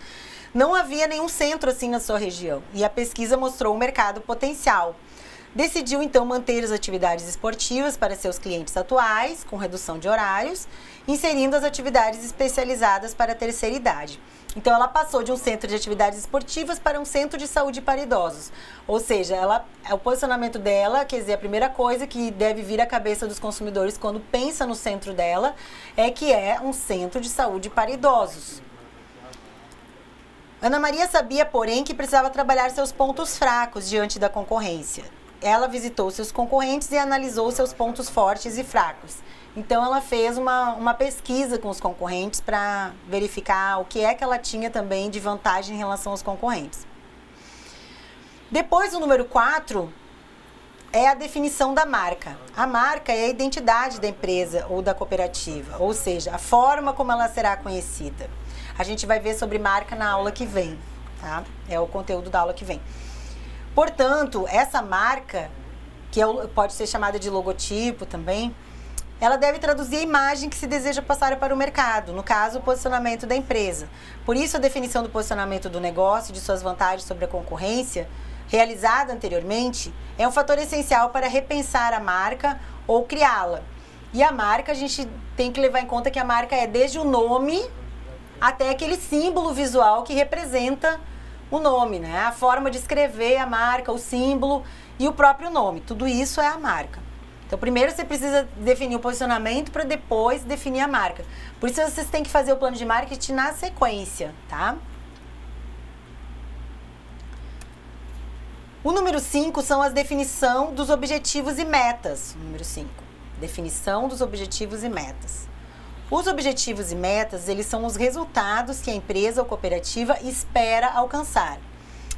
Não havia nenhum centro assim na sua região e a pesquisa mostrou um mercado potencial. Decidiu, então, manter as atividades esportivas para seus clientes atuais, com redução de horários, inserindo as atividades especializadas para a terceira idade. Então, ela passou de um centro de atividades esportivas para um centro de saúde para idosos. Ou seja, o posicionamento dela, quer dizer, a primeira coisa que deve vir à cabeça dos consumidores quando pensa no centro dela é que é um centro de saúde para idosos. Ana Maria sabia, porém, que precisava trabalhar seus pontos fracos diante da concorrência. Ela visitou seus concorrentes e analisou seus pontos fortes e fracos. Então, ela fez uma pesquisa com os concorrentes para verificar o que é que ela tinha também de vantagem em relação aos concorrentes. Depois, o número 4 é a definição da marca. A marca é a identidade da empresa ou da cooperativa, ou seja, a forma como ela será conhecida. A gente vai ver sobre marca na aula que vem, tá? É o conteúdo da aula que vem. Portanto, essa marca, que pode ser chamada de logotipo também, ela deve traduzir a imagem que se deseja passar para o mercado, no caso, o posicionamento da empresa. Por isso, a definição do posicionamento do negócio e de suas vantagens sobre a concorrência, realizada anteriormente, é um fator essencial para repensar a marca ou criá-la. E a marca, a gente tem que levar em conta que a marca é desde o nome até aquele símbolo visual que representa o nome, né? A forma de escrever a marca, o símbolo e o próprio nome. Tudo isso é a marca. Então, primeiro você precisa definir o posicionamento para depois definir a marca. Por isso, vocês têm que fazer o plano de marketing na sequência, tá? O número 5 são as definição dos objetivos e metas. O número 5, definição dos objetivos e metas. Os objetivos e metas, eles são os resultados que a empresa ou cooperativa espera alcançar.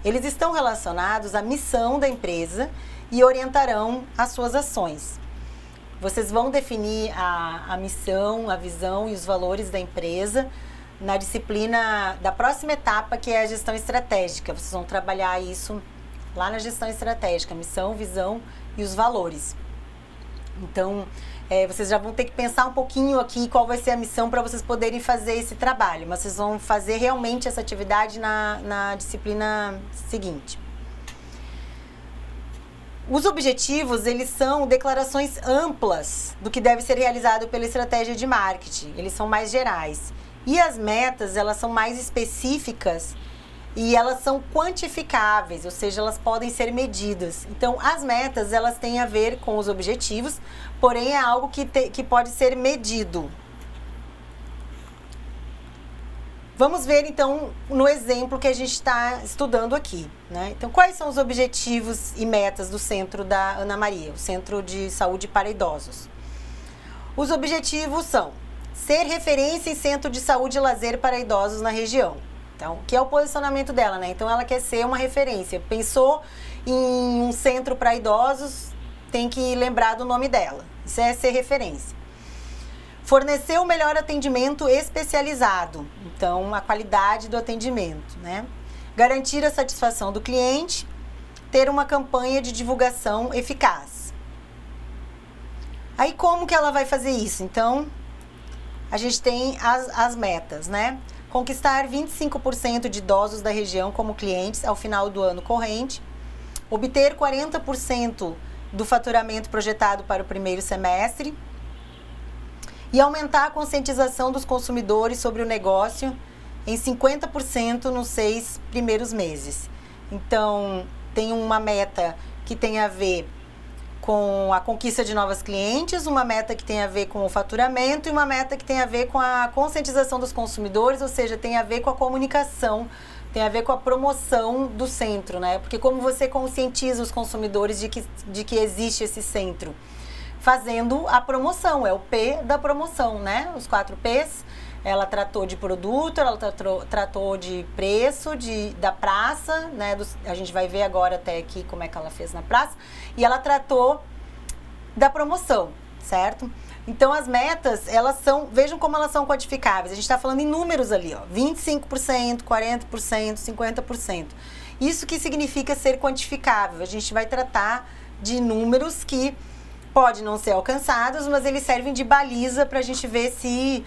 Eles estão relacionados à missão da empresa e orientarão as suas ações. Vocês vão definir a missão, a visão e os valores da empresa na disciplina da próxima etapa, que é a gestão estratégica. Vocês vão trabalhar isso lá na gestão estratégica, missão, visão e os valores. Então, vocês já vão ter que pensar um pouquinho aqui qual vai ser a missão para vocês poderem fazer esse trabalho. Mas vocês vão fazer realmente essa atividade na disciplina seguinte. Os objetivos, eles são declarações amplas do que deve ser realizado pela estratégia de marketing. Eles são mais gerais. E as metas, elas são mais específicas e elas são quantificáveis, ou seja, elas podem ser medidas. Então, as metas, elas têm a ver com os objetivos, porém é algo que pode ser medido. Vamos ver, então, no exemplo que a gente está estudando aqui, né? Então, quais são os objetivos e metas do Centro da Ana Maria, o Centro de Saúde para Idosos? Os objetivos são ser referência em centro de saúde e lazer para idosos na região. Então, que é o posicionamento dela, né? Então, ela quer ser uma referência. Pensou em um centro para idosos, tem que lembrar do nome dela. Isso é ser referência. Fornecer o melhor atendimento especializado. Então, a qualidade do atendimento, né? Garantir a satisfação do cliente. Ter uma campanha de divulgação eficaz. Aí, como que ela vai fazer isso? Então, a gente tem as metas, né? Conquistar 25% de idosos da região como clientes ao final do ano corrente, obter 40% do faturamento projetado para o primeiro semestre e aumentar a conscientização dos consumidores sobre o negócio em 50% nos 6 primeiros meses. Então, tem uma meta que tem a ver com a conquista de novos clientes, uma meta que tem a ver com o faturamento e uma meta que tem a ver com a conscientização dos consumidores, ou seja, tem a ver com a comunicação, tem a ver com a promoção do centro, né? Porque como você conscientiza os consumidores de que existe esse centro? Fazendo a promoção, é o P da promoção, né? Os 4 P's. Ela tratou de produto, ela tratou de preço, da praça, né? A gente vai ver agora até aqui como é que ela fez na praça. E ela tratou da promoção, certo? Então, as metas, elas são, vejam como elas são quantificáveis. A gente está falando em números ali, ó, 25%, 40%, 50%. Isso que significa ser quantificável. A gente vai tratar de números que podem não ser alcançados, mas eles servem de baliza para a gente ver se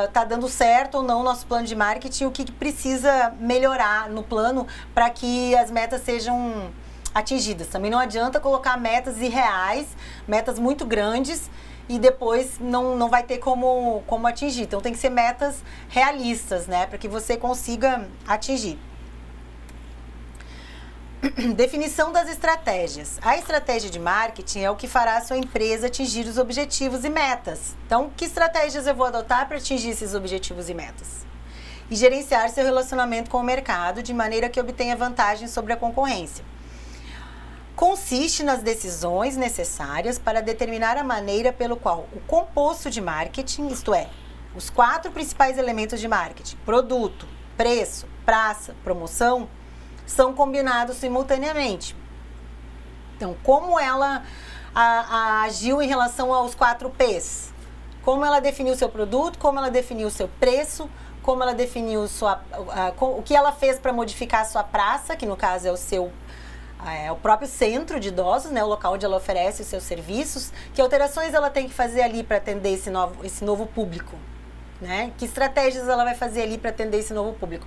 está dando certo ou não o nosso plano de marketing, o que precisa melhorar no plano para que as metas sejam atingidas. Também não adianta colocar metas irreais, metas muito grandes e depois não vai ter como atingir. Então tem que ser metas realistas, né, para que você consiga atingir. Definição das estratégias. A estratégia de marketing é o que fará a sua empresa atingir os objetivos e metas. Então, que estratégias eu vou adotar para atingir esses objetivos e metas? E gerenciar seu relacionamento com o mercado de maneira que obtenha vantagem sobre a concorrência. Consiste nas decisões necessárias para determinar a maneira pelo qual o composto de marketing, isto é, os 4 principais elementos de marketing, produto, preço, praça, promoção, são combinados simultaneamente. Então, como ela agiu em relação aos 4 P's? Como ela definiu o seu produto, como ela definiu o seu preço, como ela definiu o que ela fez para modificar a sua praça, que no caso é o próprio centro de idosos, né, o local onde ela oferece os seus serviços, que alterações ela tem que fazer ali para atender esse novo público, né? Que estratégias ela vai fazer ali para atender esse novo público?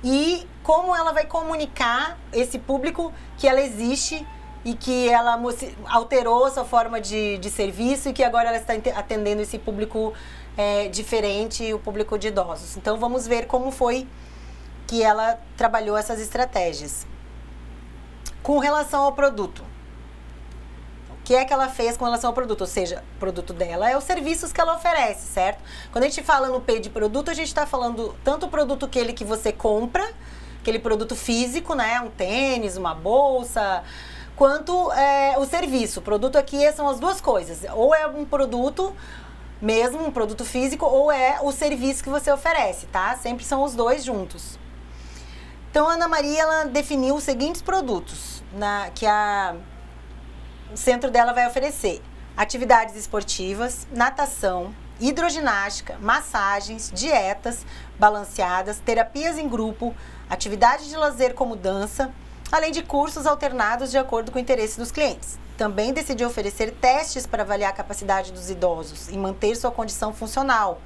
E como ela vai comunicar esse público que ela existe e que ela alterou a sua forma de serviço e que agora ela está atendendo esse público diferente, o público de idosos. Então, vamos ver como foi que ela trabalhou essas estratégias. Com relação ao produto. O que é que ela fez com relação ao produto? Ou seja, o produto dela é os serviços que ela oferece, certo? Quando a gente fala no P de produto, a gente está falando tanto o produto que você compra, aquele produto físico, né? Um tênis, uma bolsa, quanto o serviço. O produto aqui são as duas coisas. Ou é um produto mesmo, um produto físico, ou é o serviço que você oferece, tá? Sempre são os dois juntos. Então, a Ana Maria, ela definiu os seguintes produtos que o centro dela vai oferecer: atividades esportivas, natação, hidroginástica, massagens, dietas balanceadas, terapias em grupo, atividades de lazer como dança, além de cursos alternados de acordo com o interesse dos clientes. Também decidiu oferecer testes para avaliar a capacidade dos idosos e manter sua condição funcional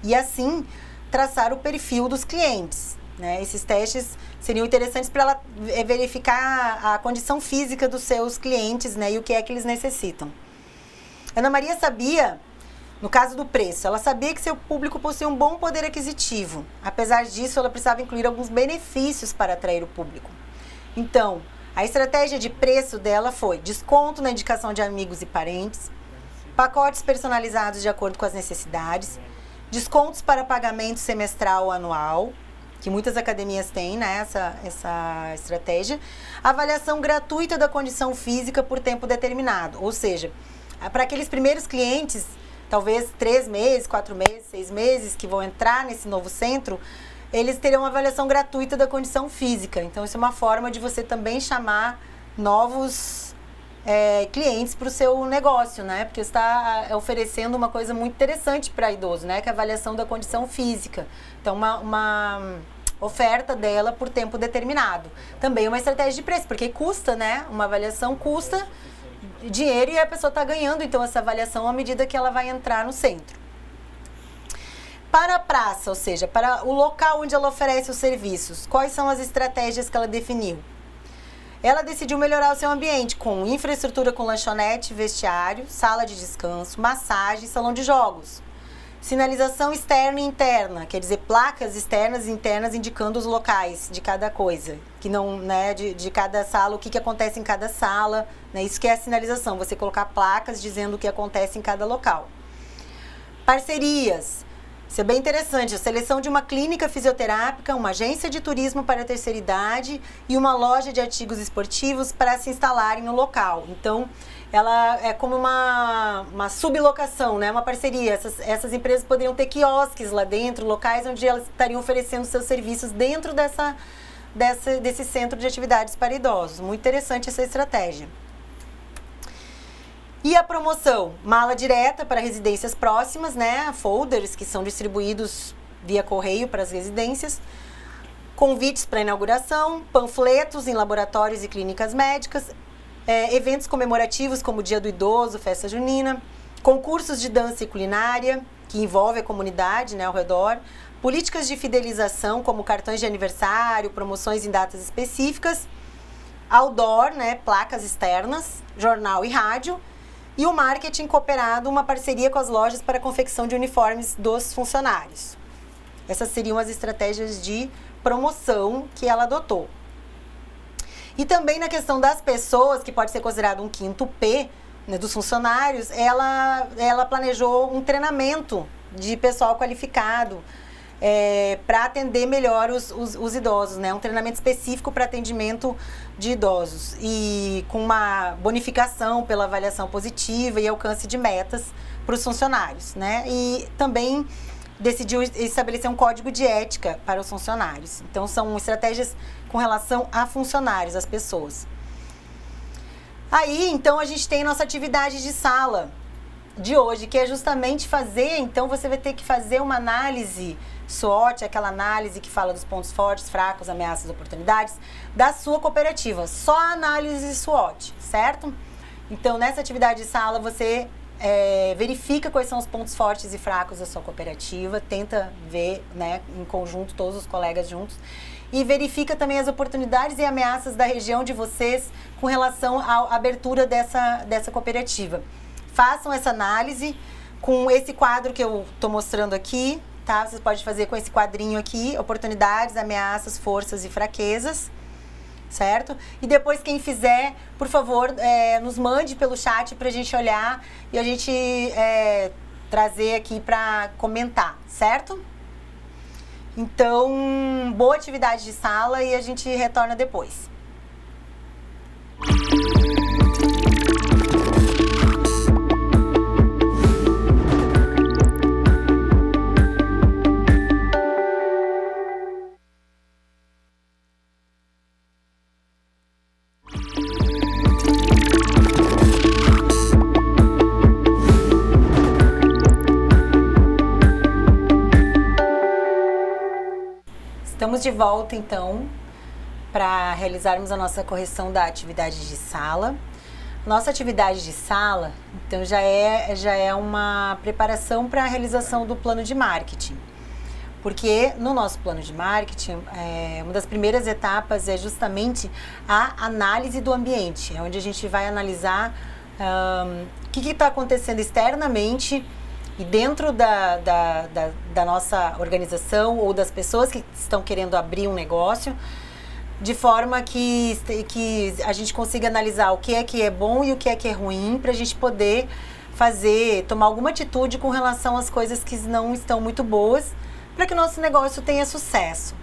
e, assim, traçar o perfil dos clientes, né? Esses testes seriam interessantes para ela verificar a condição física dos seus clientes, né? E o que é que eles necessitam. Ana Maria sabia No caso do preço, ela sabia que seu público possuía um bom poder aquisitivo. Apesar disso, ela precisava incluir alguns benefícios para atrair o público. Então, a estratégia de preço dela foi desconto na indicação de amigos e parentes, pacotes personalizados de acordo com as necessidades, descontos para pagamento semestral ou anual, que muitas academias têm, né, essa estratégia, avaliação gratuita da condição física por tempo determinado, ou seja, para aqueles primeiros clientes, talvez 3 meses, 4 meses, 6 meses, que vão entrar nesse novo centro, eles terão uma avaliação gratuita da condição física. Então, isso é uma forma de você também chamar novos clientes para o seu negócio, né? Porque você está oferecendo uma coisa muito interessante para idoso, né? Que é a avaliação da condição física. Então, uma oferta dela por tempo determinado. Também uma estratégia de preço, porque custa, né? Uma avaliação custa dinheiro e a pessoa está ganhando, então, essa avaliação à medida que ela vai entrar no centro. Para a praça, ou seja, para o local onde ela oferece os serviços, quais são as estratégias que ela definiu? Ela decidiu melhorar o seu ambiente com infraestrutura com lanchonete, vestiário, sala de descanso, massagem, salão de jogos. Sinalização externa e interna, quer dizer, placas externas e internas indicando os locais de cada coisa, que não, né, de cada sala, o que acontece em cada sala, né, isso que é a sinalização, você colocar placas dizendo o que acontece em cada local. Parcerias. Isso é bem interessante, a seleção de uma clínica fisioterápica, uma agência de turismo para a terceira idade e uma loja de artigos esportivos para se instalarem no local. Então, ela é como uma sublocação, né? Uma parceria. Essas empresas poderiam ter quiosques lá dentro, locais onde elas estariam oferecendo seus serviços dentro desse centro de atividades para idosos. Muito interessante essa estratégia. E a promoção? Mala direta para residências próximas, né? Folders que são distribuídos via correio para as residências. Convites para inauguração, panfletos em laboratórios e clínicas médicas, eventos comemorativos como o Dia do Idoso, Festa Junina, concursos de dança e culinária, que envolve a comunidade, né, ao redor, políticas de fidelização como cartões de aniversário, promoções em datas específicas, outdoor, né, placas externas, jornal e rádio, e o marketing cooperado, uma parceria com as lojas para a confecção de uniformes dos funcionários. Essas seriam as estratégias de promoção que ela adotou. E também na questão das pessoas, que pode ser considerado um quinto P, né, dos funcionários, ela planejou um treinamento de pessoal qualificado para atender melhor os idosos, né? Um treinamento específico para atendimento de idosos e com uma bonificação pela avaliação positiva e alcance de metas para os funcionários, né? E também decidiu estabelecer um código de ética para os funcionários. Então, são estratégias com relação a funcionários, as pessoas. Aí, então, a gente tem nossa atividade de sala de hoje, que é justamente fazer, então, você vai ter que fazer uma análise SWOT, aquela análise que fala dos pontos fortes, fracos, ameaças, oportunidades, da sua cooperativa. Só a análise SWOT, certo? Então, nessa atividade de sala, você verifica quais são os pontos fortes e fracos da sua cooperativa, tenta ver, né, em conjunto, todos os colegas juntos, e verifica também as oportunidades e ameaças da região de vocês com relação à abertura dessa cooperativa. Façam essa análise com esse quadro que eu estou mostrando aqui, tá? Vocês podem fazer com esse quadrinho aqui, oportunidades, ameaças, forças e fraquezas, certo? E depois, quem fizer, por favor, nos mande pelo chat pra gente olhar e a gente trazer aqui pra comentar, certo? Então, boa atividade de sala e a gente retorna depois. Estamos de volta, então, para realizarmos a nossa correção da atividade de sala. Nossa atividade de sala, então, já é uma preparação para a realização do plano de marketing. Porque no nosso plano de marketing, uma das primeiras etapas é justamente a análise do ambiente, onde a gente vai analisar o que está acontecendo externamente e dentro da nossa organização ou das pessoas que estão querendo abrir um negócio, de forma que a gente consiga analisar o que é bom e o que é ruim, para a gente poder tomar alguma atitude com relação às coisas que não estão muito boas, para que o nosso negócio tenha sucesso.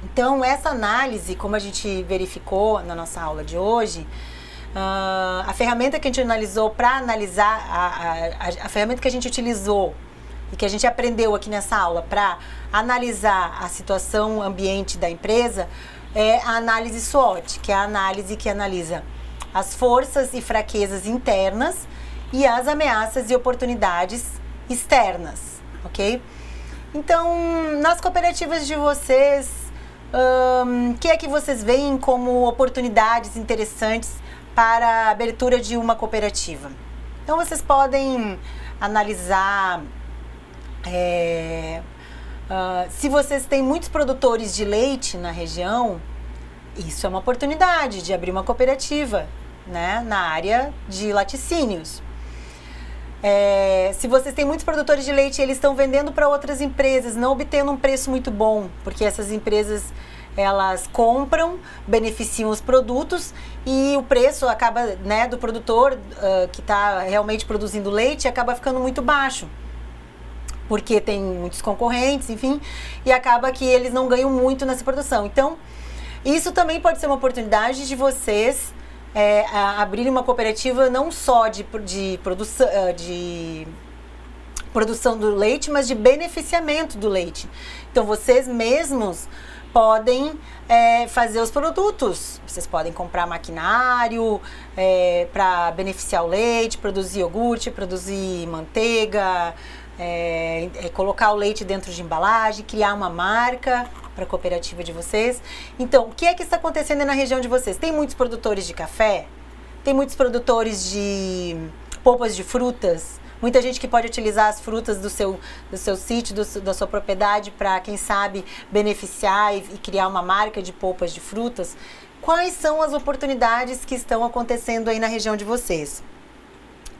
Então, essa análise, como a gente verificou na nossa aula de hoje, a ferramenta que a gente analisou para analisar, a ferramenta que a gente utilizou e que a gente aprendeu aqui nessa aula para analisar a situação ambiente da empresa é a análise SWOT, que é a análise que analisa as forças e fraquezas internas e as ameaças e oportunidades externas, ok? Então, nas cooperativas de vocês, o que é que vocês veem como oportunidades interessantes para a abertura de uma cooperativa? Então, vocês podem analisar se vocês têm muitos produtores de leite na região, isso é uma oportunidade de abrir uma cooperativa, né, na área de laticínios. Se vocês têm muitos produtores de leite e eles estão vendendo para outras empresas, não obtendo um preço muito bom, porque essas empresas elas compram, beneficiam os produtos e o preço acaba, né, do produtor que está realmente produzindo leite acaba ficando muito baixo, porque tem muitos concorrentes, enfim, e acaba que eles não ganham muito nessa produção. Então, isso também pode ser uma oportunidade de vocês abrir uma cooperativa não só de produção do leite, mas de beneficiamento do leite. Então, vocês mesmos podem fazer os produtos. Vocês podem comprar maquinário para beneficiar o leite, produzir iogurte, produzir manteiga, colocar o leite dentro de embalagem, criar uma marca para a cooperativa de vocês. Então, o que é que está acontecendo na região de vocês? Tem muitos produtores de café? Tem muitos produtores de polpas de frutas? Muita gente que pode utilizar as frutas do seu sítio, da sua propriedade para, quem sabe, beneficiar e criar uma marca de polpas de frutas. Quais são as oportunidades que estão acontecendo aí na região de vocês?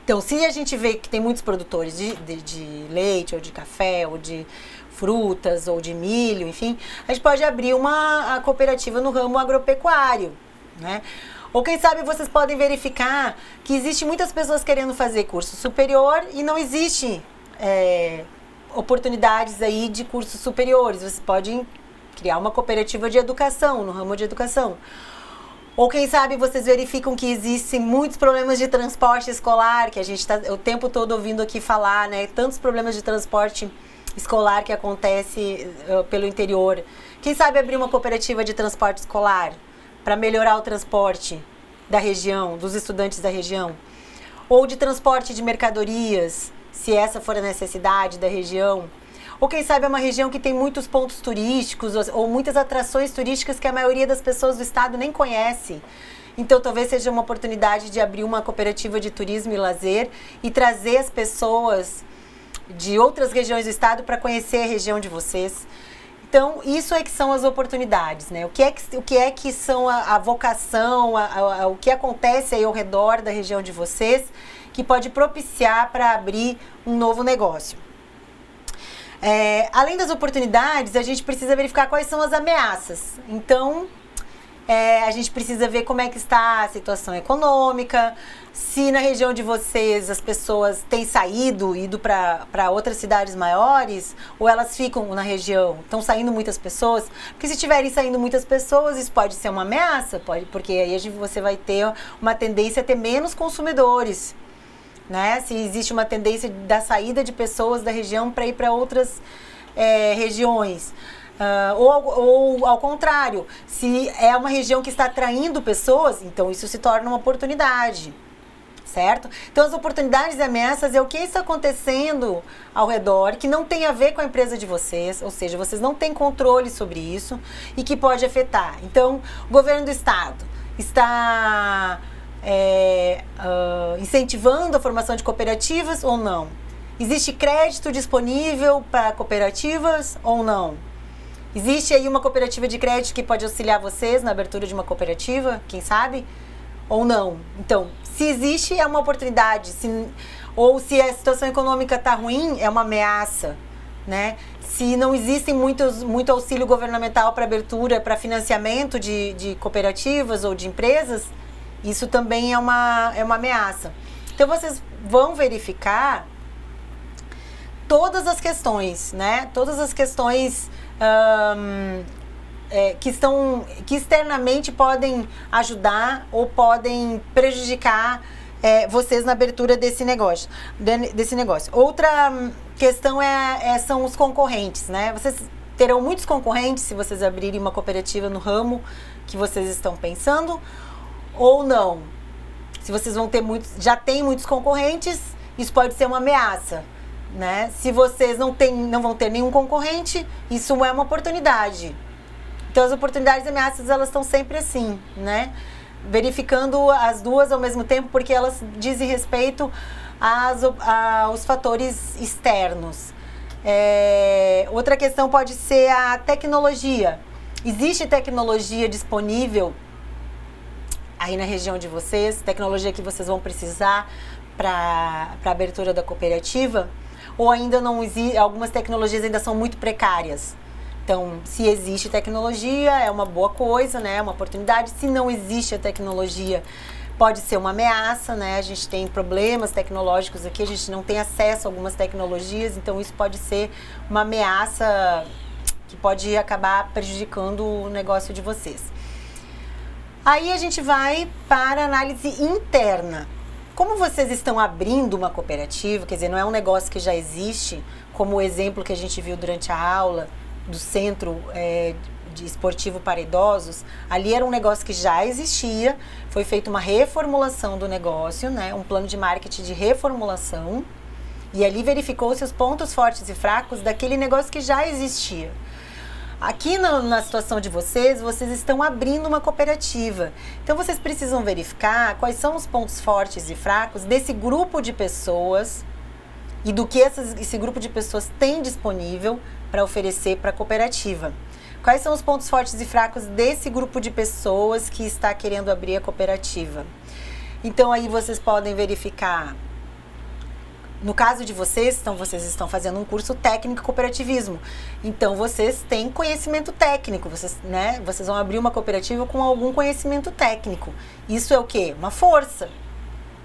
Então, se a gente vê que tem muitos produtores de leite, ou de café, ou de frutas, ou de milho, enfim, a gente pode abrir a cooperativa no ramo agropecuário, né? Ou quem sabe vocês podem verificar que existe muitas pessoas querendo fazer curso superior e não existe oportunidades aí de cursos superiores. Vocês podem criar uma cooperativa de educação, no ramo de educação. Ou quem sabe vocês verificam que existem muitos problemas de transporte escolar, que a gente está o tempo todo ouvindo aqui falar, né? Tantos problemas de transporte escolar que acontece pelo interior. Quem sabe abrir uma cooperativa de transporte escolar para melhorar o transporte da região, dos estudantes da região. Ou de transporte de mercadorias, se essa for a necessidade da região. Ou quem sabe é uma região que tem muitos pontos turísticos ou muitas atrações turísticas que a maioria das pessoas do estado nem conhece. Então talvez seja uma oportunidade de abrir uma cooperativa de turismo e lazer e trazer as pessoas de outras regiões do estado para conhecer a região de vocês. Então isso é que são as oportunidades, né? O que é que são a vocação, o que acontece aí ao redor da região de vocês que pode propiciar para abrir um novo negócio. Além das oportunidades, a gente precisa verificar quais são as ameaças. Então, a gente precisa ver como é que está a situação econômica, se na região de vocês as pessoas têm ido para outras cidades maiores, ou elas ficam na região, estão saindo muitas pessoas. Porque se estiverem saindo muitas pessoas, isso pode ser uma ameaça, porque aí você vai ter uma tendência a ter menos consumidores. Né? Se existe uma tendência da saída de pessoas da região para ir para outras regiões. Ou ao contrário, se é uma região que está atraindo pessoas, então isso se torna uma oportunidade, certo? Então as oportunidades e ameaças é o que está acontecendo ao redor, que não tem a ver com a empresa de vocês, ou seja, vocês não têm controle sobre isso e que pode afetar. Então, o governo do estado está incentivando a formação de cooperativas ou não? Existe crédito disponível para cooperativas ou não? Existe aí uma cooperativa de crédito que pode auxiliar vocês na abertura de uma cooperativa, quem sabe? ou não? Então, se existe, é uma oportunidade. Ou se a situação econômica está ruim, é uma ameaça, né? Se não existe muito auxílio governamental para abertura, para financiamento de cooperativas ou de empresas, isso também é uma ameaça. Então, vocês vão verificar todas as questões, né? Todas as questões que externamente podem ajudar ou podem prejudicar vocês na abertura desse negócio. Outra questão são os concorrentes, né? Vocês terão muitos concorrentes se vocês abrirem uma cooperativa no ramo que vocês estão pensando, ou não. Se vocês já têm muitos concorrentes, isso pode ser uma ameaça, né? Se vocês não vão ter nenhum concorrente, isso é uma oportunidade. Então, as oportunidades e ameaças, elas estão sempre assim, né? Verificando as duas ao mesmo tempo, porque elas dizem respeito aos fatores externos. Outra questão pode ser a tecnologia. Existe tecnologia disponível aí na região de vocês? Tecnologia que vocês vão precisar para a abertura da cooperativa? Ou ainda não existe? Algumas tecnologias ainda são muito precárias. Então, se existe tecnologia, é uma boa coisa, né? É uma oportunidade. Se não existe a tecnologia, pode ser uma ameaça, né? A gente tem problemas tecnológicos aqui, a gente não tem acesso a algumas tecnologias, então isso pode ser uma ameaça que pode acabar prejudicando o negócio de vocês. Aí a gente vai para a análise interna. Como vocês estão abrindo uma cooperativa, quer dizer, não é um negócio que já existe, como o exemplo que a gente viu durante a aula, do centro de esportivo para idosos, ali era um negócio que já existia, foi feita uma reformulação do negócio, né, um plano de marketing de reformulação, e ali verificou-se os pontos fortes e fracos daquele negócio que já existia. Aqui na situação de vocês estão abrindo uma cooperativa, então vocês precisam verificar quais são os pontos fortes e fracos desse grupo de pessoas e do que esse grupo de pessoas tem disponível para oferecer para a cooperativa. Quais são os pontos fortes e fracos desse grupo de pessoas que está querendo abrir a cooperativa? Então aí vocês podem verificar, no caso de vocês estão fazendo um curso técnico cooperativismo, então vocês têm conhecimento técnico, vocês vão abrir uma cooperativa com algum conhecimento técnico. Isso é o quê? Uma força,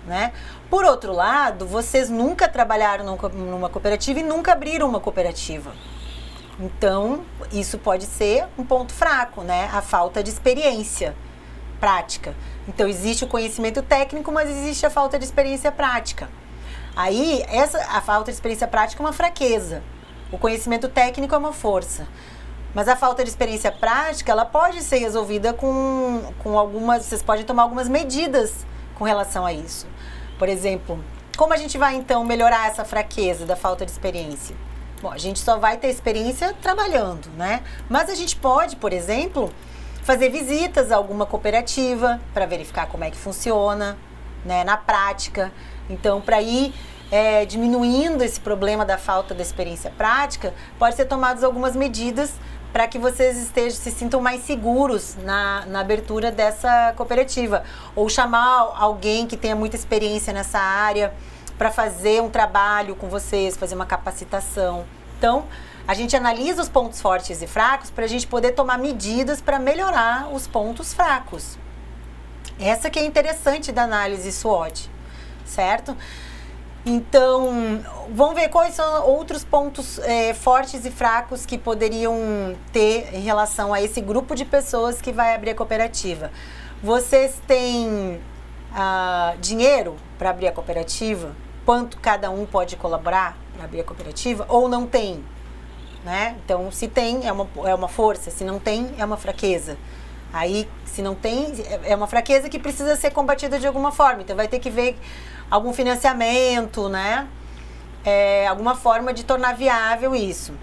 né? Por outro lado, vocês nunca trabalharam numa cooperativa e nunca abriram uma cooperativa. Então, isso pode ser um ponto fraco, né? A falta de experiência prática. Então, existe o conhecimento técnico, mas existe a falta de experiência prática. Aí, a falta de experiência prática é uma fraqueza. O conhecimento técnico é uma força. Mas a falta de experiência prática, ela pode ser resolvida com algumas... Vocês podem tomar algumas medidas com relação a isso. Por exemplo, como a gente vai, então, melhorar essa fraqueza da falta de experiência? Bom, a gente só vai ter experiência trabalhando, né? Mas a gente pode, por exemplo, fazer visitas a alguma cooperativa para verificar como é que funciona, né, na prática. Então, para ir diminuindo esse problema da falta da experiência prática, pode ser tomadas algumas medidas para que vocês se sintam mais seguros na abertura dessa cooperativa. Ou chamar alguém que tenha muita experiência nessa área para fazer um trabalho com vocês, fazer uma capacitação. Então, a gente analisa os pontos fortes e fracos para a gente poder tomar medidas para melhorar os pontos fracos. Essa que é interessante da análise SWOT, certo? Então, vamos ver quais são outros pontos fortes e fracos que poderiam ter em relação a esse grupo de pessoas que vai abrir a cooperativa. Vocês têm dinheiro para abrir a cooperativa? Quanto cada um pode colaborar para abrir a cooperativa? Ou não tem? Né? Então, se tem, é uma força. Se não tem, é uma fraqueza. Aí, se não tem, é uma fraqueza que precisa ser combatida de alguma forma. Então, vai ter que ver algum financiamento, né? Alguma forma de tornar viável isso.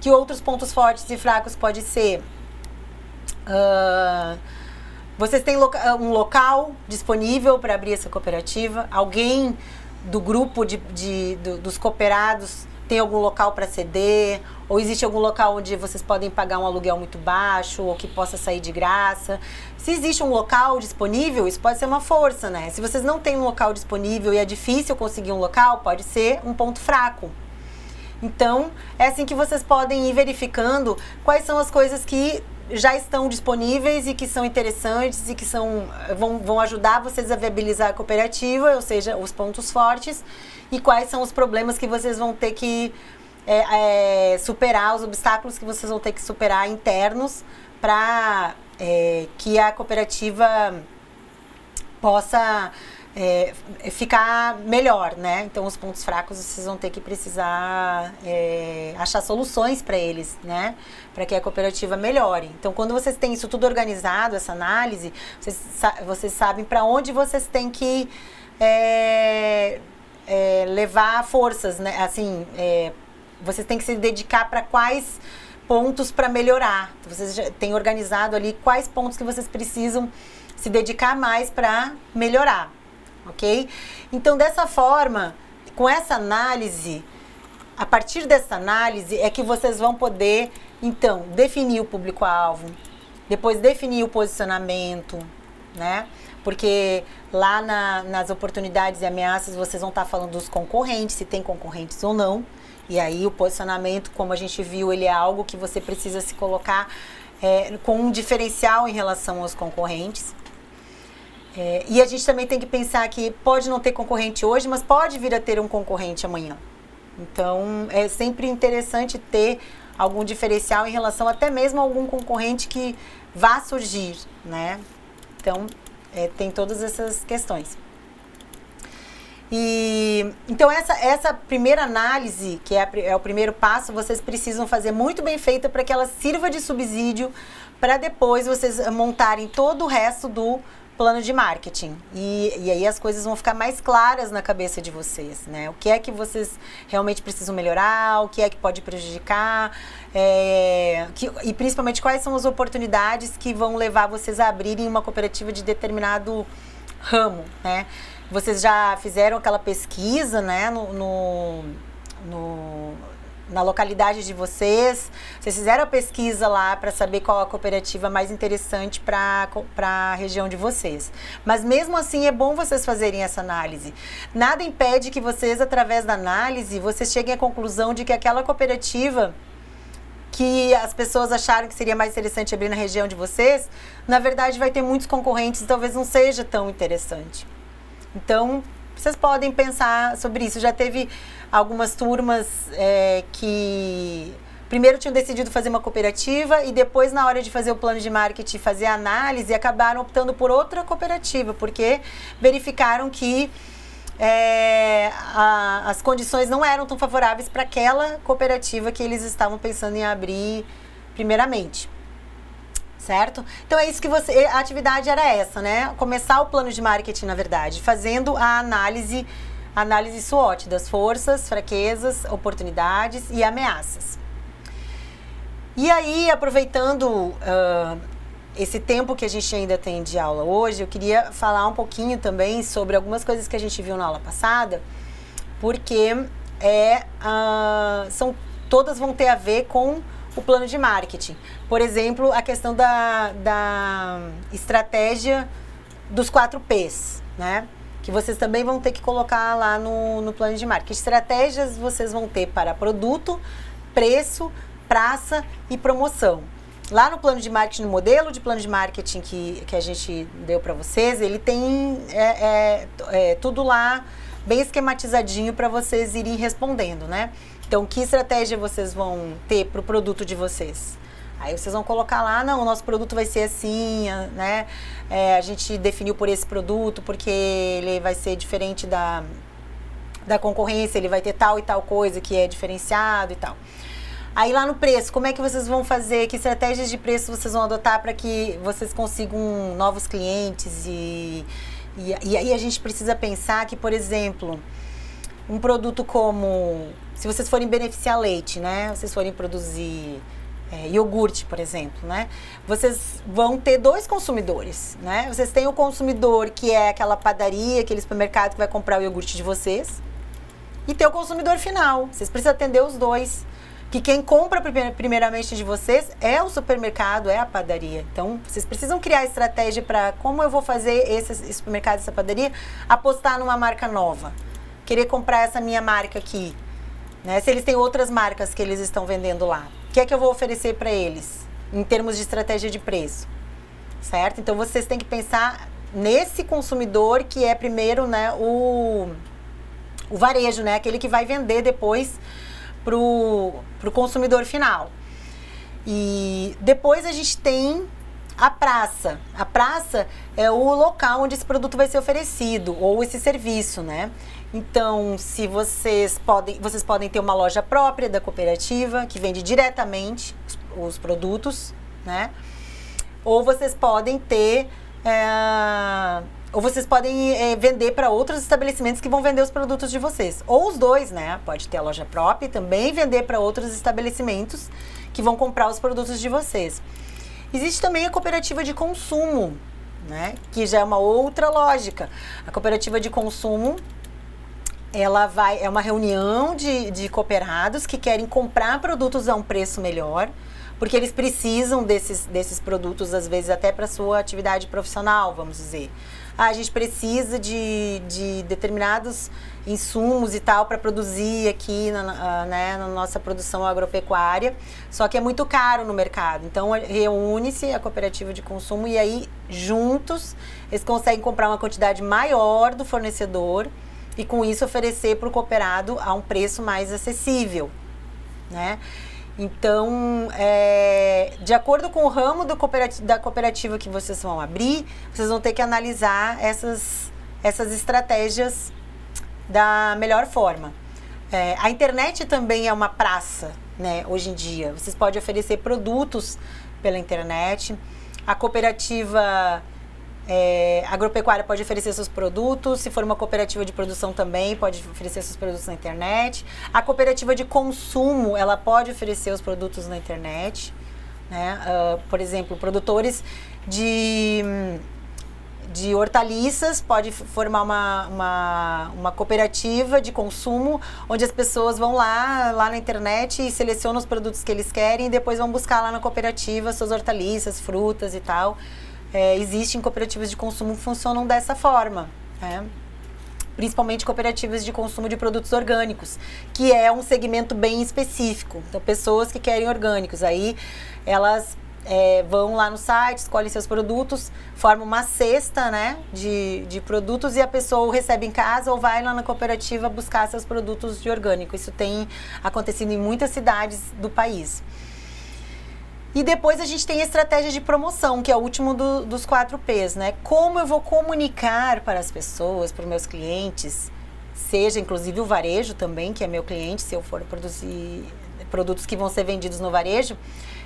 Que outros pontos fortes e fracos pode ser? Vocês têm um local disponível para abrir essa cooperativa? Alguém do grupo dos cooperados tem algum local para ceder, ou existe algum local onde vocês podem pagar um aluguel muito baixo, ou que possa sair de graça. Se existe um local disponível, isso pode ser uma força, né? Se vocês não têm um local disponível e é difícil conseguir um local, pode ser um ponto fraco. Então, é assim que vocês podem ir verificando quais são as coisas que já estão disponíveis e que são interessantes e que vão ajudar vocês a viabilizar a cooperativa, ou seja, os pontos fortes, e quais são os problemas que vocês vão ter que superar, os obstáculos que vocês vão ter que superar internos para que a cooperativa possa ficar melhor, né? Então, os pontos fracos vocês vão ter que precisar achar soluções para eles, né? Para que a cooperativa melhore. Então, quando vocês têm isso tudo organizado, essa análise, vocês sabem para onde vocês têm que levar forças, né? Assim, vocês têm que se dedicar para quais pontos para melhorar. Então, vocês já têm organizado ali quais pontos que vocês precisam se dedicar mais para melhorar. Ok? Então, dessa forma, com essa análise, a partir dessa análise é que vocês vão poder, então, definir o público-alvo, depois definir o posicionamento, né? Porque lá nas oportunidades e ameaças vocês vão estar falando dos concorrentes, se tem concorrentes ou não. E aí o posicionamento, como a gente viu, ele é algo que você precisa se colocar com um diferencial em relação aos concorrentes. E a gente também tem que pensar que pode não ter concorrente hoje, mas pode vir a ter um concorrente amanhã. Então, é sempre interessante ter algum diferencial em relação até mesmo a algum concorrente que vá surgir, né? Então, tem todas essas questões. Então, essa primeira análise, que é o primeiro passo, vocês precisam fazer muito bem feita para que ela sirva de subsídio para depois vocês montarem todo o resto do plano de marketing. E aí as coisas vão ficar mais claras na cabeça de vocês, né? O que é que vocês realmente precisam melhorar, o que é que pode prejudicar, e principalmente quais são as oportunidades que vão levar vocês a abrirem uma cooperativa de determinado ramo, né? Vocês já fizeram aquela pesquisa, né, na localidade de vocês fizeram a pesquisa lá para saber qual a cooperativa mais interessante para a região de vocês. Mas mesmo assim é bom vocês fazerem essa análise. Nada impede que vocês, através da análise, vocês cheguem à conclusão de que aquela cooperativa que as pessoas acharam que seria mais interessante abrir na região de vocês, na verdade vai ter muitos concorrentes e talvez não seja tão interessante. Então, vocês podem pensar sobre isso. Já teve algumas turmas que primeiro tinham decidido fazer uma cooperativa e depois, na hora de fazer o plano de marketing, fazer a análise, acabaram optando por outra cooperativa, porque verificaram que as condições não eram tão favoráveis para aquela cooperativa que eles estavam pensando em abrir primeiramente. Certo? Então é isso que a atividade era essa, né? Começar o plano de marketing, na verdade, fazendo a análise SWOT das forças, fraquezas, oportunidades e ameaças. E aí, aproveitando esse tempo que a gente ainda tem de aula hoje, eu queria falar um pouquinho também sobre algumas coisas que a gente viu na aula passada, porque todas vão ter a ver com o plano de marketing. Por exemplo, a questão da estratégia dos 4 Ps, né? Que vocês também vão ter que colocar lá no plano de marketing. Estratégias vocês vão ter para produto, preço, praça e promoção. Lá no plano de marketing, no modelo de plano de marketing que a gente deu para vocês, ele tem tudo lá bem esquematizadinho para vocês irem respondendo, né? Então, que estratégia vocês vão ter para o produto de vocês? Aí vocês vão colocar lá, não, o nosso produto vai ser assim, né? A gente definiu por esse produto porque ele vai ser diferente da concorrência, ele vai ter tal e tal coisa que é diferenciado e tal. Aí lá no preço, como é que vocês vão fazer? Que estratégias de preço vocês vão adotar para que vocês consigam novos clientes? E aí a gente precisa pensar que, por exemplo, um produto como, se vocês forem beneficiar leite, né? Vocês forem produzir iogurte, por exemplo, né? Vocês vão ter 2 consumidores, né? Vocês têm o consumidor que é aquela padaria, aquele supermercado que vai comprar o iogurte de vocês. e ter o consumidor final. Vocês precisam atender os dois. Que quem compra primeiramente de vocês é o supermercado, é a padaria. Então, vocês precisam criar estratégia para como eu vou fazer esse supermercado, essa padaria, apostar numa marca nova. Querer comprar essa minha marca aqui. Né? Se eles têm outras marcas que eles estão vendendo lá. O que é que eu vou oferecer para eles? Em termos de estratégia de preço. Certo? Então, vocês têm que pensar nesse consumidor que é primeiro, né, o varejo, né? Aquele que vai vender depois pro consumidor final. E depois a gente tem a praça. A praça é o local onde esse produto vai ser oferecido, ou esse serviço, né? Então, se vocês podem ter uma loja própria da cooperativa, que vende diretamente os produtos, né? Ou vocês podem ter... Ou vocês podem vender para outros estabelecimentos que vão vender os produtos de vocês. Ou os dois, né? Pode ter a loja própria e também vender para outros estabelecimentos que vão comprar os produtos de vocês. Existe também a cooperativa de consumo, né? Que já é uma outra lógica. A cooperativa de consumo, é uma reunião de cooperados que querem comprar produtos a um preço melhor, porque eles precisam desses produtos, às vezes até para a sua atividade profissional, vamos dizer. A gente precisa de determinados insumos e tal para produzir aqui na nossa produção agropecuária, só que é muito caro no mercado. Então, reúne-se a cooperativa de consumo e aí, juntos, eles conseguem comprar uma quantidade maior do fornecedor e, com isso, oferecer para o cooperado a um preço mais acessível, né? Então, de acordo com o ramo da cooperativa que vocês vão abrir, vocês vão ter que analisar essas estratégias da melhor forma. A internet também é uma praça, né, hoje em dia. Vocês podem oferecer produtos pela internet. A cooperativa agropecuária pode oferecer seus produtos, se for uma cooperativa de produção também pode oferecer seus produtos na internet. A cooperativa de consumo, ela pode oferecer os produtos na internet, né? Por exemplo, produtores de hortaliças pode formar uma cooperativa de consumo, onde as pessoas vão lá na internet e selecionam os produtos que eles querem e depois vão buscar lá na cooperativa suas hortaliças, frutas e tal. Existem cooperativas de consumo que funcionam dessa forma, né? Principalmente cooperativas de consumo de produtos orgânicos, que é um segmento bem específico. Então, pessoas que querem orgânicos, aí elas vão lá no site, escolhem seus produtos, formam uma cesta, né, de produtos e a pessoa recebe em casa ou vai lá na cooperativa buscar seus produtos de orgânico. Isso tem acontecido em muitas cidades do país. E depois a gente tem a estratégia de promoção, que é o último dos 4 P's, né? Como eu vou comunicar para as pessoas, para os meus clientes, seja inclusive o varejo também, que é meu cliente, se eu for produzir produtos que vão ser vendidos no varejo,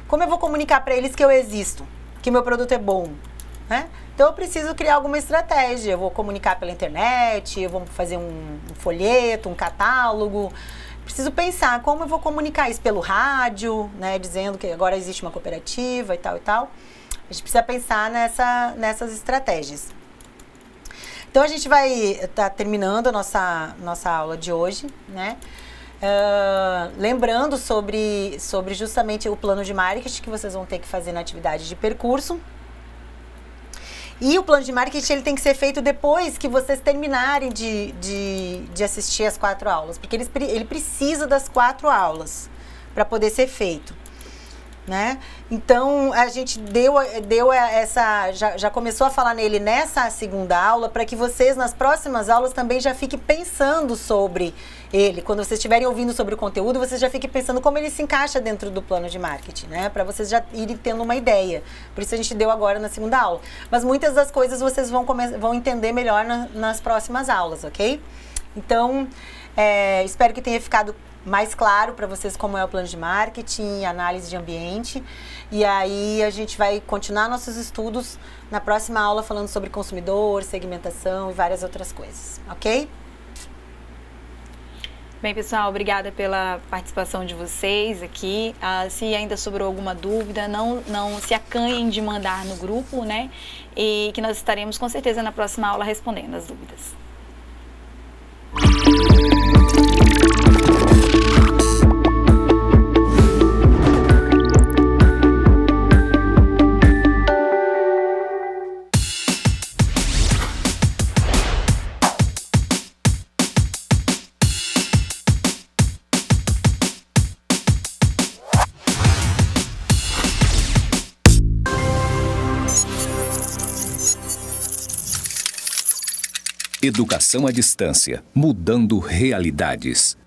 como eu vou comunicar para eles que eu existo, que meu produto é bom, né? Então eu preciso criar alguma estratégia, eu vou comunicar pela internet, eu vou fazer um folheto, um catálogo. Preciso pensar como eu vou comunicar isso pelo rádio, né, dizendo que agora existe uma cooperativa e tal e tal. A gente precisa pensar nessas estratégias. Então, a gente vai estar terminando a nossa aula de hoje, né? Lembrando sobre justamente o plano de marketing que vocês vão ter que fazer na atividade de percurso. E o plano de marketing ele tem que ser feito depois que vocês terminarem de assistir as 4 aulas, porque ele precisa das 4 aulas para poder ser feito, né? Então, a gente já começou a falar nele nessa segunda aula, para que vocês, nas próximas aulas, também já fiquem pensando sobre ele. Quando vocês estiverem ouvindo sobre o conteúdo, vocês já fiquem pensando como ele se encaixa dentro do plano de marketing, né? Para vocês já irem tendo uma ideia. Por isso a gente deu agora na segunda aula. Mas muitas das coisas vocês vão entender melhor nas próximas aulas, ok? Então, espero que tenha ficado mais claro para vocês como é o plano de marketing, análise de ambiente. E aí a gente vai continuar nossos estudos na próxima aula falando sobre consumidor, segmentação e várias outras coisas, ok? Bem, pessoal, obrigada pela participação de vocês aqui. Se ainda sobrou alguma dúvida, não se acanhem de mandar no grupo, né? E que nós estaremos com certeza na próxima aula respondendo as dúvidas. Educação à distância, mudando realidades.